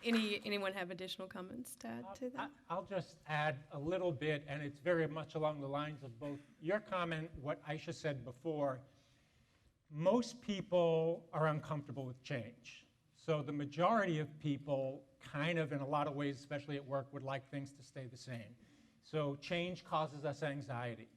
Anyone have additional comments to add to that? I'll just add a little bit, and it's very much along the lines of both your comment, what Aisha said before. Most people are uncomfortable with change. So the majority of people kind of, in a lot of ways, especially at work, would like things to stay the same. So change causes us anxiety.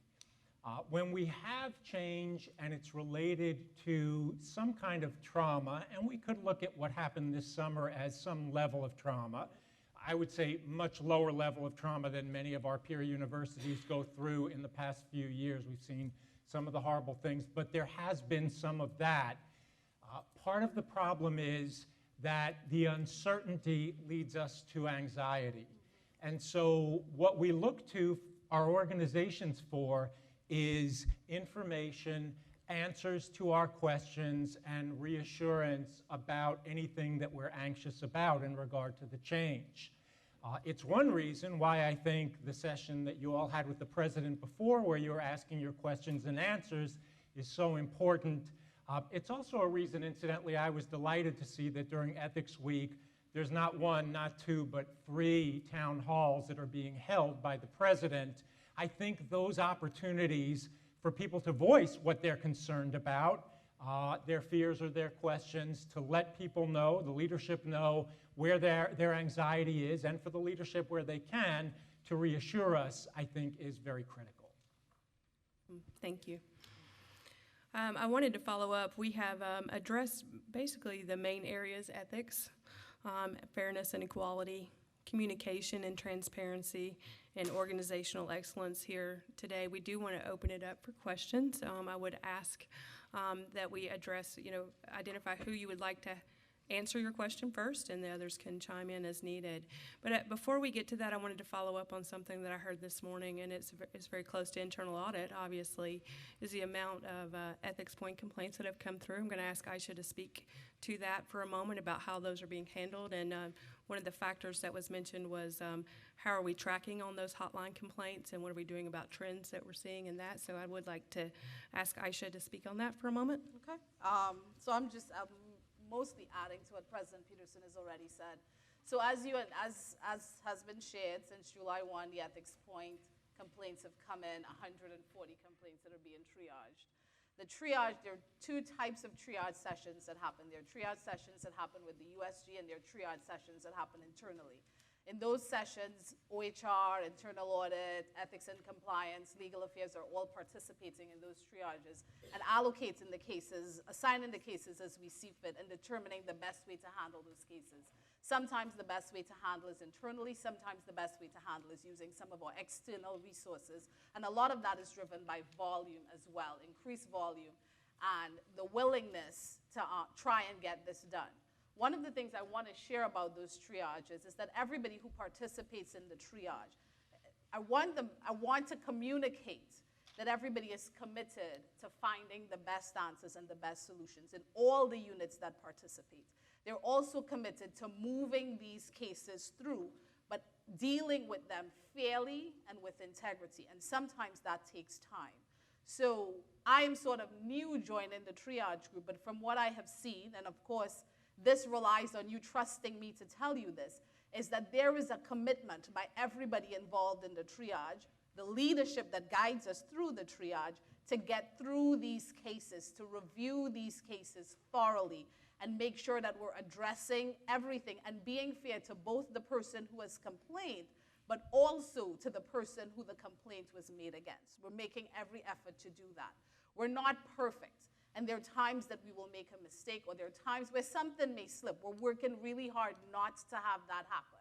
When we have change and it's related to some kind of trauma, and we could look at what happened this summer as some level of trauma, I would say much lower level of trauma than many of our peer universities go through in the past few years. We've seen some of the horrible things, but there has been some of that. Part of the problem is that the uncertainty leads us to anxiety. And so what we look to our organizations for is information, answers to our questions, and reassurance about anything that we're anxious about in regard to the change. It's one reason why I think the session that you all had with the president before, where you were asking your questions and answers, is so important. It's also a reason, incidentally, I was delighted to see that during Ethics Week, there's not one, not two, but 3 town halls that are being held by the president. I think those opportunities for people to voice what they're concerned about, their fears or their questions, to let people know, the leadership know where their anxiety is, and for the leadership where they can to reassure us, I think is very critical. Thank you. I wanted to follow up. We have addressed basically the main areas: ethics, fairness and equality, communication and transparency, and organizational excellence here today. We do want to open it up for questions. I would ask that we address, identify who you would like to answer your question first, and the others can chime in as needed. But before we get to that, I wanted to follow up on something that I heard this morning, and it's very close to internal audit, obviously, is the amount of ethics point complaints that have come through. I'm going to ask Aisha to speak to that for a moment about how those are being handled. And one of the factors that was mentioned was how are we tracking on those hotline complaints, and what are we doing about trends that we're seeing in that. So I would like to ask Aisha to speak on that for a moment. Okay. So I'm mostly adding to what President Peterson has already said. So as has been shared, since July 1, the ethics point complaints have come in, 140 complaints that are being triaged. The triage, there are two types of triage sessions that happen. There are triage sessions that happen with the USG, and there are triage sessions that happen internally. In those sessions, OHR, internal audit, ethics and compliance, legal affairs are all participating in those triages and allocating the cases, assigning the cases as we see fit, and determining the best way to handle those cases. Sometimes the best way to handle is internally, sometimes the best way to handle is using some of our external resources, and a lot of that is driven by volume as well, increased volume, and the willingness to try and get this done. One of the things I want to share about those triages is that everybody who participates in the triage, I want to communicate that everybody is committed to finding the best answers and the best solutions in all the units that participate. They're also committed to moving these cases through, but dealing with them fairly and with integrity, and sometimes that takes time. So I am sort of new joining the triage group, but from what I have seen, and of course, this relies on you trusting me to tell you this, is that there is a commitment by everybody involved in the triage, the leadership that guides us through the triage, to get through these cases, to review these cases thoroughly, and make sure that we're addressing everything and being fair to both the person who has complained, but also to the person who the complaint was made against. We're making every effort to do that. We're not perfect. And there are times that we will make a mistake, or there are times where something may slip. We're working really hard not to have that happen.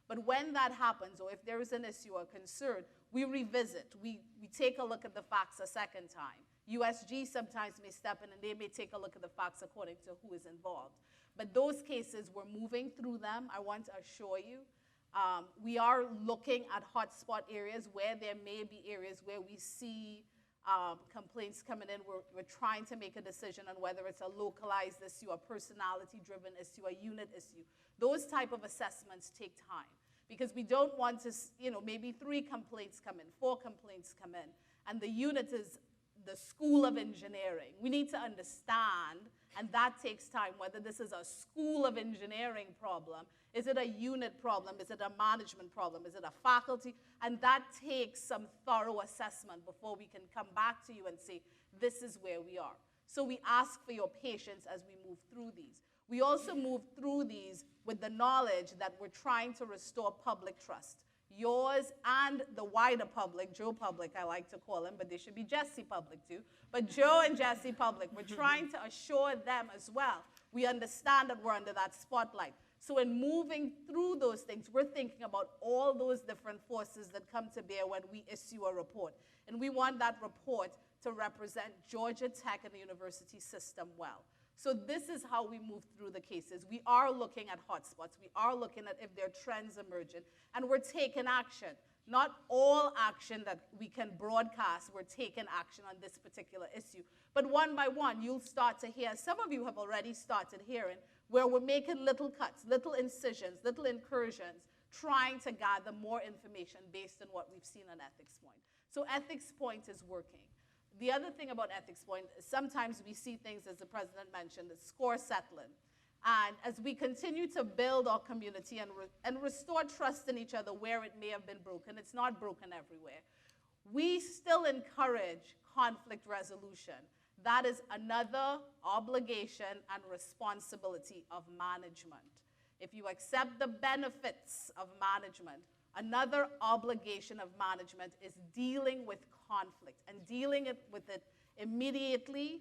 But when that happens, or if there is an issue or concern, we revisit. We take a look at the facts a second time. USG sometimes may step in, and they may take a look at the facts according to who is involved. But those cases, we're moving through them. I want to assure you. We are looking at hotspot areas where there may be areas where we see complaints coming in. We're trying to make a decision on whether it's a localized issue, a personality-driven issue, a unit issue. Those type of assessments take time because we don't want to, maybe 3 complaints come in, 4 complaints come in, and the unit is the school of engineering. We need to understand, and that takes time, whether this is a school of engineering problem, is it a unit problem, is it a management problem, is it a faculty? And that takes some thorough assessment before we can come back to you and say, this is where we are. So we ask for your patience as we move through these. We also move through these with the knowledge that we're trying to restore public trust. Yours and the wider public, Joe Public, I like to call him, but they should be Jesse Public too. But Joe and Jesse Public, we're trying to assure them as well. We understand that we're under that spotlight. So in moving through those things, we're thinking about all those different forces that come to bear when we issue a report. And we want that report to represent Georgia Tech and the university system well. So this is how we move through the cases. We are looking at hotspots. We are looking at if there are trends emerging. And we're taking action. Not all action that we can broadcast, we're taking action on this particular issue. But one by one, you'll start to hear, some of you have already started hearing, where we're making little cuts, little incisions, little incursions, trying to gather more information based on what we've seen on Ethics Point. So Ethics Point is working. The other thing about Ethics Point is sometimes we see things, as the president mentioned, the score settling. And as we continue to build our community and restore trust in each other where it may have been broken, it's not broken everywhere, we still encourage conflict resolution. That is another obligation and responsibility of management. If you accept the benefits of management, another obligation of management is dealing with conflict and dealing with it immediately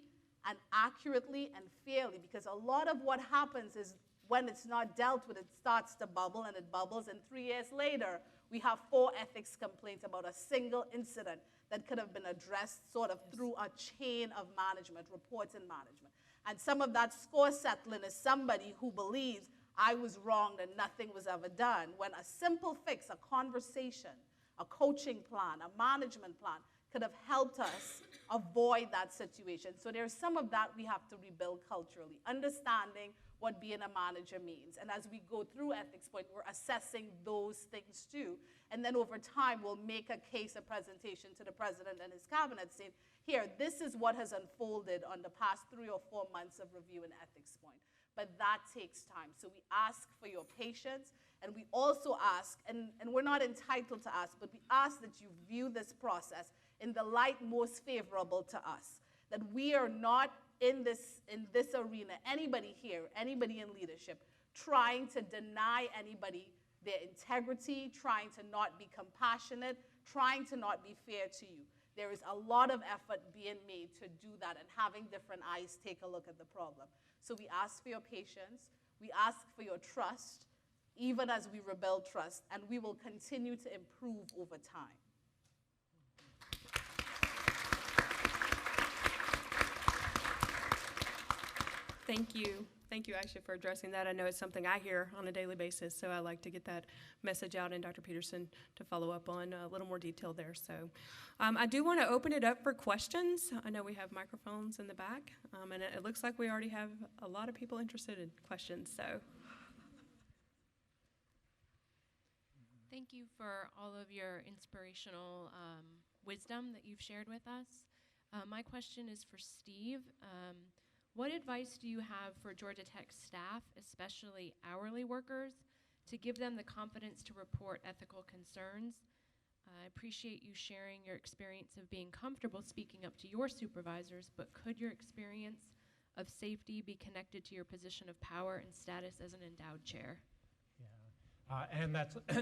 and accurately and fairly, because a lot of what happens is when it's not dealt with, it starts to bubble and it bubbles, and 3 years later, we have 4 ethics complaints about a single incident that could have been addressed sort of through a chain of management, reports and management. And some of that score settling is somebody who believes I was wronged and nothing was ever done, when a simple fix, a conversation, a coaching plan, a management plan could have helped us avoid that situation. So there's some of that we have to rebuild culturally, understanding what being a manager means. And as we go through Ethics Point, we're assessing those things too. And then over time, we'll make a case, a presentation to the president and his cabinet saying, here, this is what has unfolded on the past 3 or 4 months of review in Ethics Point. But that takes time. So we ask for your patience, and we also ask, and we're not entitled to ask, but we ask that you view this process in the light most favorable to us. that we are not in this arena, anybody here, anybody in leadership, trying to deny anybody their integrity, trying to not be compassionate, trying to not be fair to you. There is a lot of effort being made to do that and having different eyes take a look at the problem. So we ask for your patience, we ask for your trust, even as we rebuild trust, and we will continue to improve over time. Thank you. Thank you, Aisha, for addressing that. I know it's something I hear on a daily basis, so I like to get that message out, and Dr. Peterson to follow up on a little more detail there. So I do want to open it up for questions. I know we have microphones in the back, and it looks like we already have a lot of people interested in questions. So. Thank you for all of your inspirational wisdom that you've shared with us. My question is for Steve. What advice do you have for Georgia Tech staff, especially hourly workers, to give them the confidence to report ethical concerns? I appreciate you sharing your experience of being comfortable speaking up to your supervisors, but could your experience of safety be connected to your position of power and status as an endowed chair? Yeah, and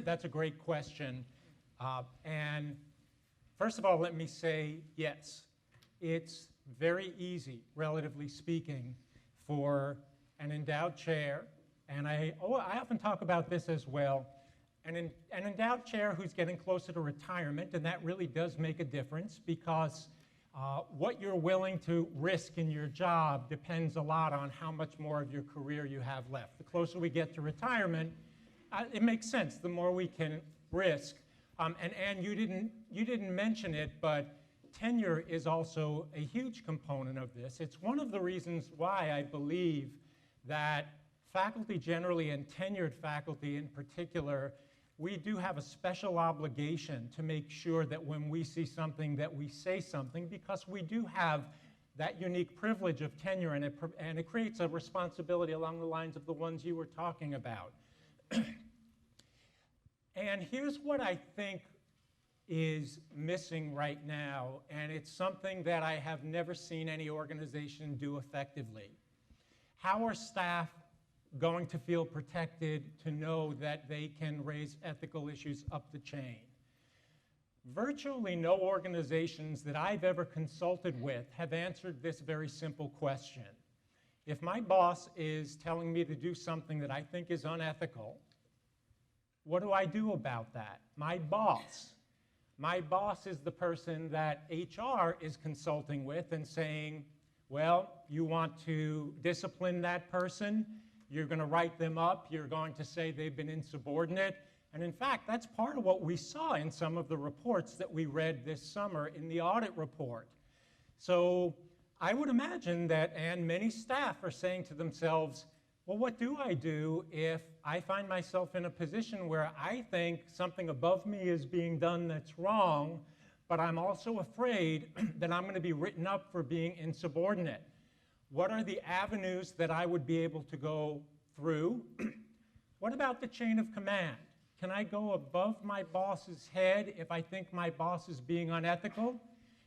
that's a great question. And first of all, let me say yes. It's very easy, relatively speaking, for an endowed chair, and I often talk about this as well, an endowed chair who's getting closer to retirement, and that really does make a difference because what you're willing to risk in your job depends a lot on how much more of your career you have left. The closer we get to retirement, it makes sense, the more we can risk. And you didn't mention it, but tenure is also a huge component of this. It's one of the reasons why I believe that faculty generally and tenured faculty in particular, we do have a special obligation to make sure that when we see something that we say something, because we do have that unique privilege of tenure, and it creates a responsibility along the lines of the ones you were talking about. And here's what I think is missing right now, and it's something that I have never seen any organization do effectively. How are staff going to feel protected to know that they can raise ethical issues up the chain? Virtually no organizations that I've ever consulted with have answered this very simple question. If my boss is telling me to do something that I think is unethical, what do I do about that? My boss is the person that HR is consulting with and saying, well, you want to discipline that person, you're going to write them up, you're going to say they've been insubordinate. And in fact, that's part of what we saw in some of the reports that we read this summer in the audit report. So I would imagine that, and many staff are saying to themselves, well, what do I do if I find myself in a position where I think something above me is being done that's wrong, but I'm also afraid that I'm going to be written up for being insubordinate? What are the avenues that I would be able to go through? What about the chain of command? Can I go above my boss's head if I think my boss is being unethical?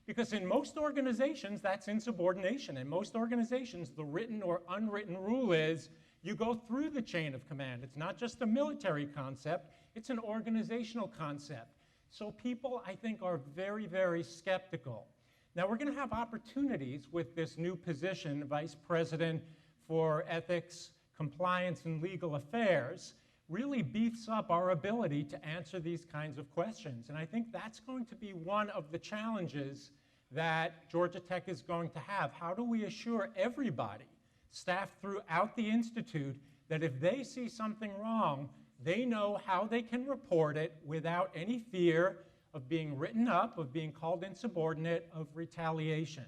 Because in most organizations, that's insubordination. In most organizations, the written or unwritten rule is you go through the chain of command. It's not just a military concept, it's an organizational concept. So people, I think, are very, very skeptical. Now, we're going to have opportunities with this new position, Vice President for Ethics, Compliance, and Legal Affairs, really beefs up our ability to answer these kinds of questions. And I think that's going to be one of the challenges that Georgia Tech is going to have. How do we assure everybody, staff throughout the Institute, that if they see something wrong, they know how they can report it without any fear of being written up, of being called insubordinate, of retaliation?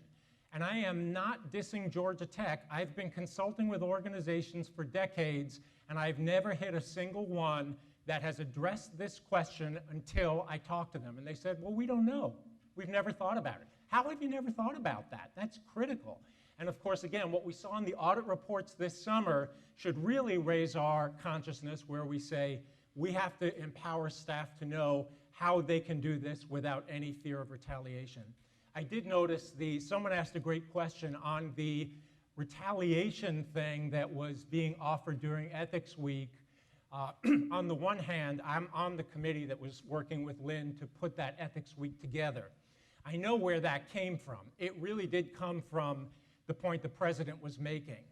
And I am not dissing Georgia Tech. I've been consulting with organizations for decades, and I've never hit a single one that has addressed this question until I talked to them. And they said, well, we don't know. We've never thought about it. How have you never thought about that? That's critical. And of course, again, what we saw in the audit reports this summer should really raise our consciousness, where we say we have to empower staff to know how they can do this without any fear of retaliation. I did notice someone asked a great question on the retaliation thing that was being offered during Ethics Week. On the one hand, I'm on the committee that was working with Lynn to put that Ethics Week together. I know where that came from. It really did come from the point the president was making.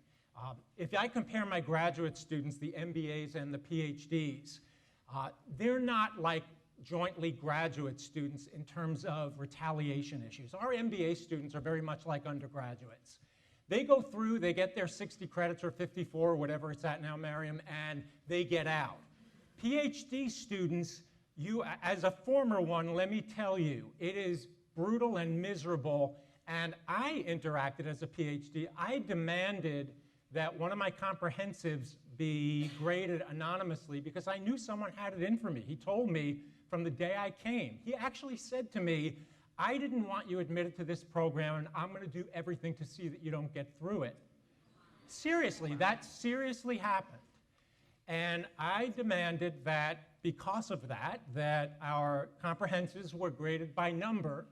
If I compare my graduate students, the MBAs and the PhDs, they're not like jointly graduate students in terms of retaliation issues. Our MBA students are very much like undergraduates. They go through, they get their 60 credits or 54, whatever it's at now, Miriam, and they get out. PhD students, as a former one, let me tell you, it is brutal and miserable. And I interacted as a PhD. I demanded that one of my comprehensives be graded anonymously because I knew someone had it in for me. He told me from the day I came. He actually said to me, I didn't want you admitted to this program, and I'm going to do everything to see that you don't get through it. Seriously, that seriously happened. And I demanded that because of that our comprehensives were graded by number.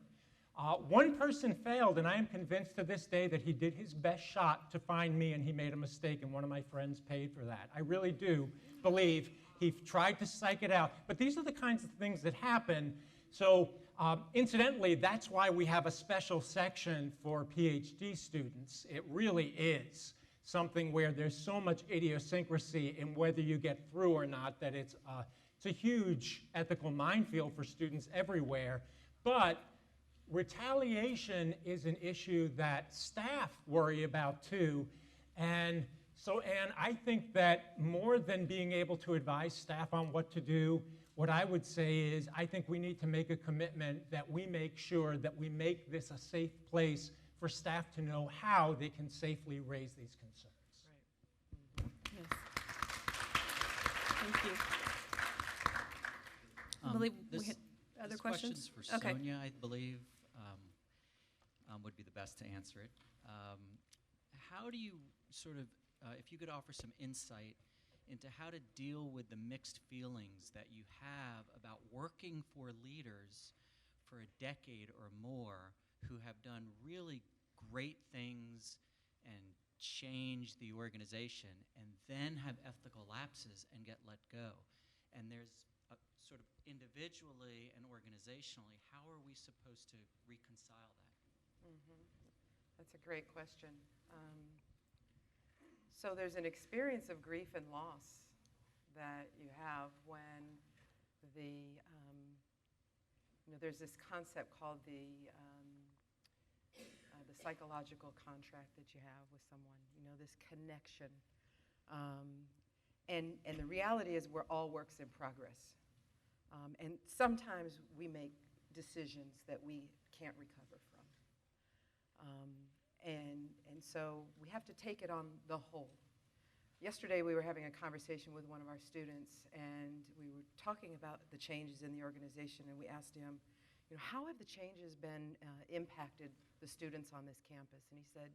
One person failed, and I am convinced to this day that he did his best shot to find me and he made a mistake, and one of my friends paid for that. I really do believe he tried to psych it out. But these are the kinds of things that happen. So incidentally, that's why we have a special section for PhD students. It really is something where there's so much idiosyncrasy in whether you get through or not that it's a huge ethical minefield for students everywhere. But retaliation is an issue that staff worry about too. And I think that more than being able to advise staff on what to do, what I would say is I think we need to make a commitment that we make sure that we make this a safe place for staff to know how they can safely raise these concerns. Yes. Thank you. I believe we had other this questions? question's for Okay. Sonia, I believe, would be the best to answer it. How do you sort of, if you could offer some insight into how to deal with the mixed feelings that you have about working for leaders for a decade or more who have done really great things and changed the organization and then have ethical lapses and get let go. And there's sort of individually and organizationally, how are we supposed to reconcile that? That's a great question. So there's an experience of grief and loss that you have when there's this concept called the psychological contract that you have with someone, this connection. And the reality is we're all works in progress. And sometimes we make decisions that we can't recover from. And so we have to take it on the whole. Yesterday we were having a conversation with one of our students, and we were talking about the changes in the organization, and we asked him, how have the changes been impacted the students on this campus? And he said,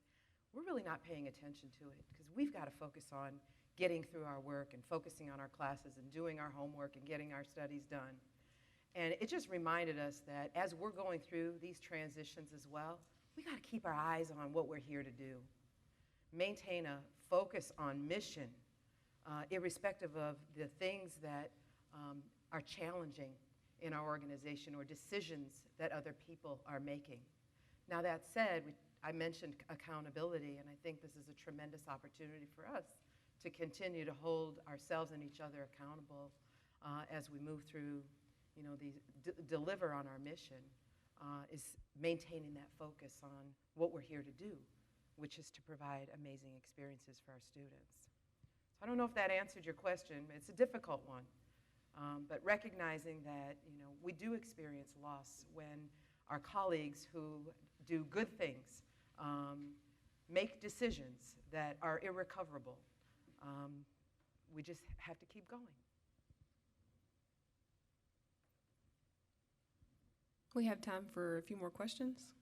we're really not paying attention to it because we've got to focus on getting through our work and focusing on our classes and doing our homework and getting our studies done. And it just reminded us that as we're going through these transitions as well, we got to keep our eyes on what we're here to do. Maintain a focus on mission, irrespective of the things that are challenging in our organization or decisions that other people are making. Now that said, I mentioned accountability, and I think this is a tremendous opportunity for us to continue to hold ourselves and each other accountable as we move through, deliver on our mission, is maintaining that focus on what we're here to do, which is to provide amazing experiences for our students. So I don't know if that answered your question. It's a difficult one, but recognizing that we do experience loss when our colleagues who do good things make decisions that are irrecoverable. We just have to keep going. We have time for a few more questions.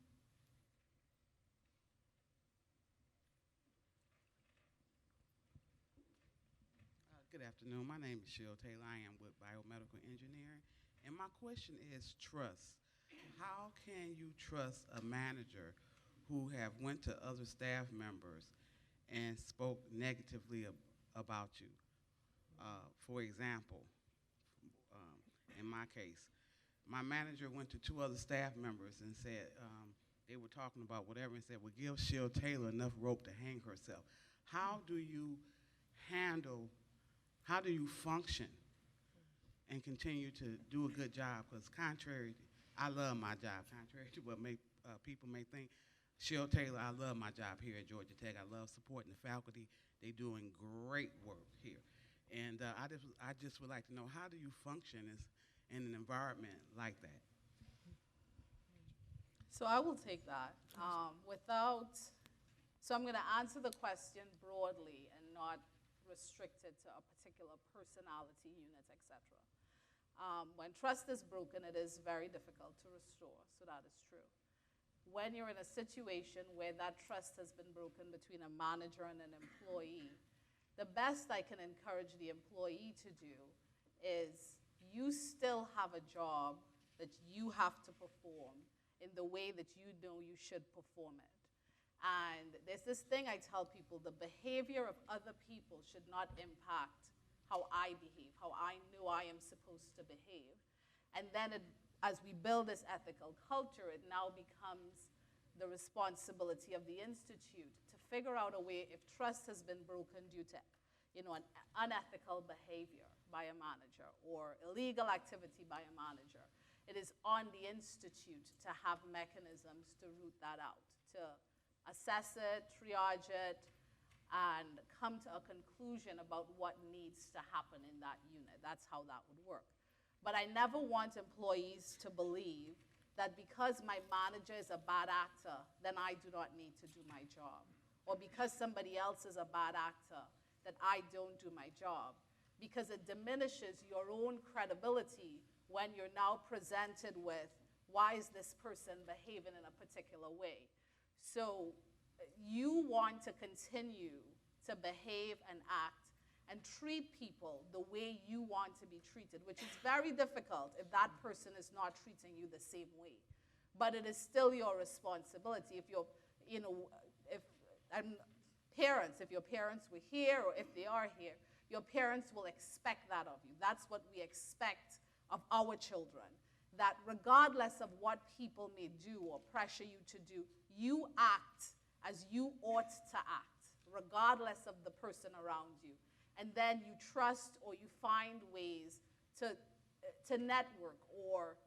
Good afternoon. My name is Cheryl Taylor. I am with biomedical engineering. And my question is trust. How can you trust a manager who have went to other staff members and spoke negatively about you? For example, in my case, my manager went to 2 other staff members and said, they were talking about whatever, and said, well, give Sheila Taylor enough rope to hang herself. How do you handle, how do you function and continue to do a good job? Because I love my job, contrary to what people may think. Sheila Taylor, I love my job here at Georgia Tech. I love supporting the faculty. They're doing great work here. And I just would like to know, how do you function in an environment like that? So I will take that. So I'm going to answer the question broadly and not restrict it to a particular personality unit, etc. When trust is broken, it is very difficult to restore, so that is true. When you're in a situation where that trust has been broken between a manager and an employee, the best I can encourage the employee to do is you still have a job that you have to perform in the way that you know you should perform it. And there's this thing I tell people, the behavior of other people should not impact how I behave, how I know I am supposed to behave. And then as we build this ethical culture, it now becomes the responsibility of the institute to figure out a way, if trust has been broken due to an unethical behavior by a manager or illegal activity by a manager, it is on the institute to have mechanisms to root that out, to assess it, triage it, and come to a conclusion about what needs to happen in that unit. That's how that would work. But I never want employees to believe that because my manager is a bad actor, then I do not need to do my job. Or because somebody else is a bad actor, that I don't do my job. Because it diminishes your own credibility when you're now presented with, why is this person behaving in a particular way? So you want to continue to behave and act and treat people the way you want to be treated, which is very difficult if that person is not treating you the same way. But it is still your responsibility. If your parents were here, or if they are here, your parents will expect that of you. That's what we expect of our children, that regardless of what people may do or pressure you to do, you act as you ought to act, regardless of the person around you. And then you trust, or you find ways to network or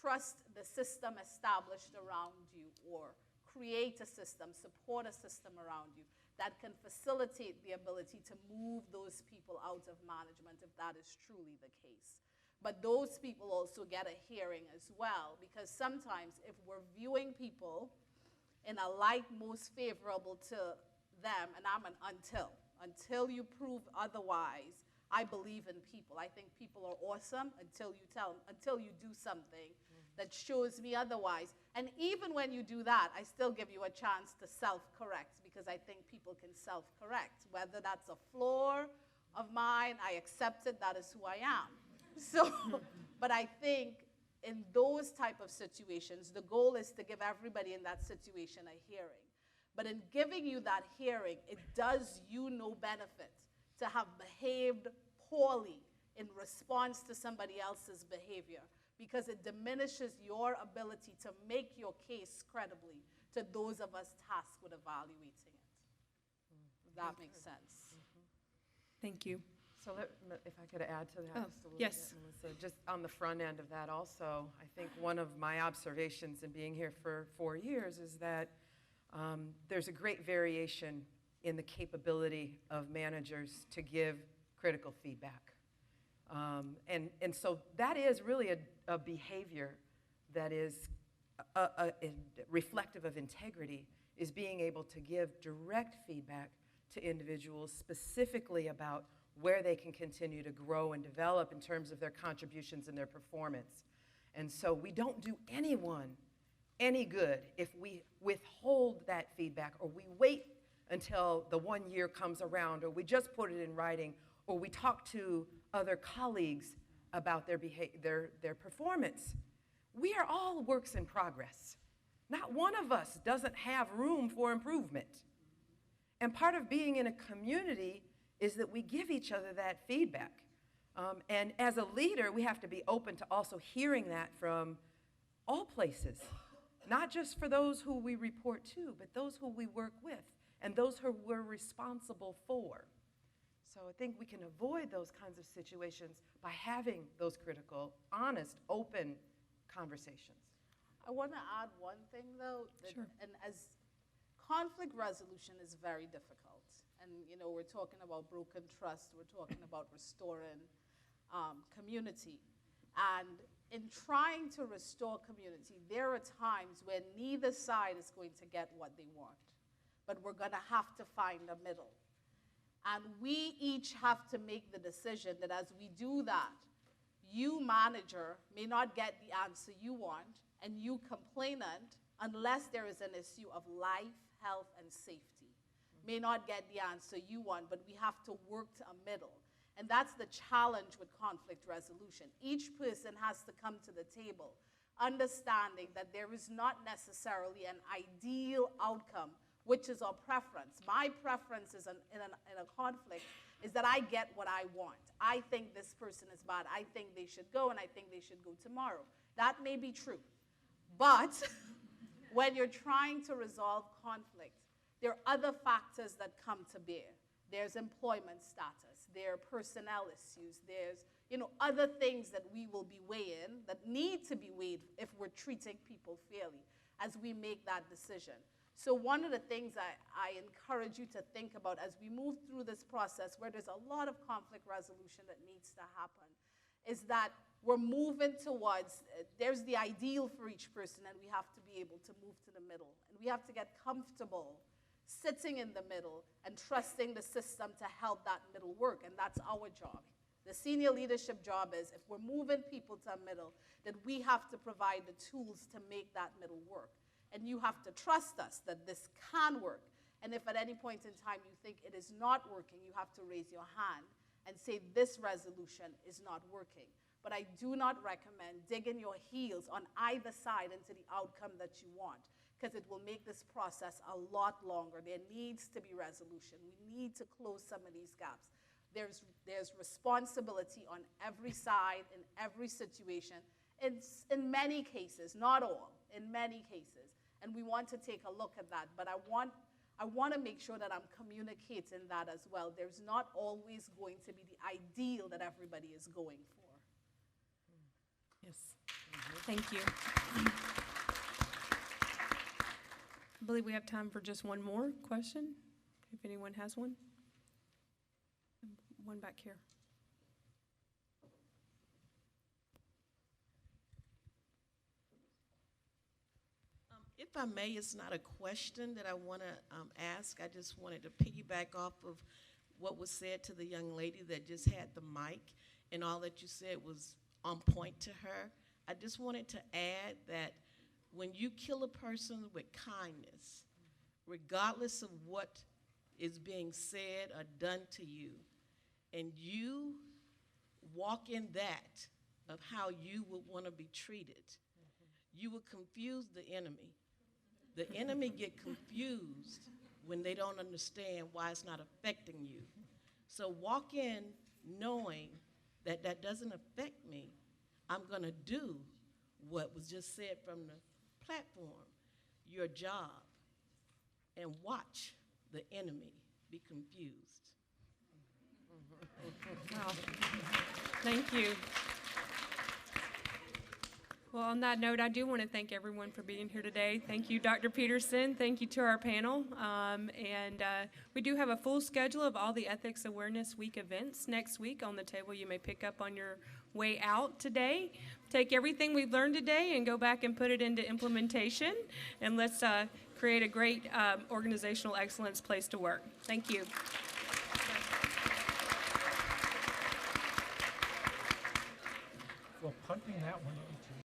trust the system established around you, or create a system, support a system around you that can facilitate the ability to move those people out of management if that is truly the case. But those people also get a hearing as well, because sometimes if we're viewing people in a light most favorable to them, and I'm an until you prove otherwise, I believe in people. I think people are awesome until you do something that shows me otherwise. And even when you do that, I still give you a chance to self-correct, because I think people can self-correct. Whether that's a flaw of mine, I accept it, that is who I am. So, but I think in those type of situations, the goal is to give everybody in that situation a hearing. But in giving you that hearing, it does you no benefit to have behaved poorly in response to somebody else's behavior, because it diminishes your ability to make your case credibly to those of us tasked with evaluating it. If that makes sense. Thank you. So if I could add to that Oh, just a little yes. bit, Melissa, just on the front end of that also, I think one of my observations in being here for 4 years is that there's a great variation in the capability of managers to give critical feedback. And so that is really a behavior that is reflective of integrity, is being able to give direct feedback to individuals specifically about where they can continue to grow and develop in terms of their contributions and their performance. And so we don't do anyone any good if we withhold that feedback, or we wait until the 1 year comes around, or we just put it in writing, or we talk to other colleagues about their performance. we are all works in progress. Not one of us doesn't have room for improvement. And part of being in a community is that we give each other that feedback. And as a leader, we have to be open to also hearing that from all places, not just for those who we report to, but those who we work with and those who we're responsible for. So I think we can avoid those kinds of situations by having those critical, honest, open conversations. I want to add one thing, though, Sure. and as conflict resolution is very difficult, and we're talking about broken trust, we're talking about restoring community, and in trying to restore community, there are times when neither side is going to get what they want, but we're going to have to find a middle. And we each have to make the decision that as we do that, you, manager, may not get the answer you want, and you, complainant, unless there is an issue of life, health, and safety, may not get the answer you want, but we have to work to a middle. And that's the challenge with conflict resolution. Each person has to come to the table understanding that there is not necessarily an ideal outcome, which is our preference. My preference is in a conflict is that I get what I want. I think this person is bad. I think they should go, and I think they should go tomorrow. That may be true. But when you're trying to resolve conflict, there are other factors that come to bear. There's employment status. There are personnel issues. There's other things that we will be weighing that need to be weighed if we're treating people fairly as we make that decision. So one of the things I encourage you to think about as we move through this process where there's a lot of conflict resolution that needs to happen is that we're moving towards, there's the ideal for each person, and we have to be able to move to the middle. And we have to get comfortable sitting in the middle and trusting the system to help that middle work, and that's our job. The senior leadership job is, if we're moving people to a middle, then we have to provide the tools to make that middle work. And you have to trust us that this can work. And if at any point in time you think it is not working, you have to raise your hand and say, this resolution is not working. But I do not recommend digging your heels on either side into the outcome that you want, because it will make this process a lot longer. There needs to be resolution. We need to close some of these gaps. There's responsibility on every side, in every situation. It's in many cases, not all, in many cases. And we want to take a look at that. But I want to make sure that I'm communicating that as well. There's not always going to be the ideal that everybody is going for. Yes. Thank you. I believe we have time for just one more question, if anyone has one. One back here. If I may, it's not a question that I want to ask. I just wanted to piggyback off of what was said to the young lady that just had the mic, and all that you said was on point to her. I just wanted to add that when you kill a person with kindness, regardless of what is being said or done to you, and you walk in that of how you would want to be treated, you will confuse the enemy. The enemy get confused when they don't understand why it's not affecting you. So walk in knowing that that doesn't affect me. I'm going to do what was just said from the platform, your job, and watch the enemy be confused. Wow. Thank you. Well, on that note, I do want to thank everyone for being here today. Thank you, Dr. Peterson. Thank you to our panel. We do have a full schedule of all the Ethics Awareness Week events next week on the table you may pick up on your way out today. Take everything we've learned today and go back and put it into implementation. And let's create a great organizational excellence place to work. Thank you. Well, punting that one into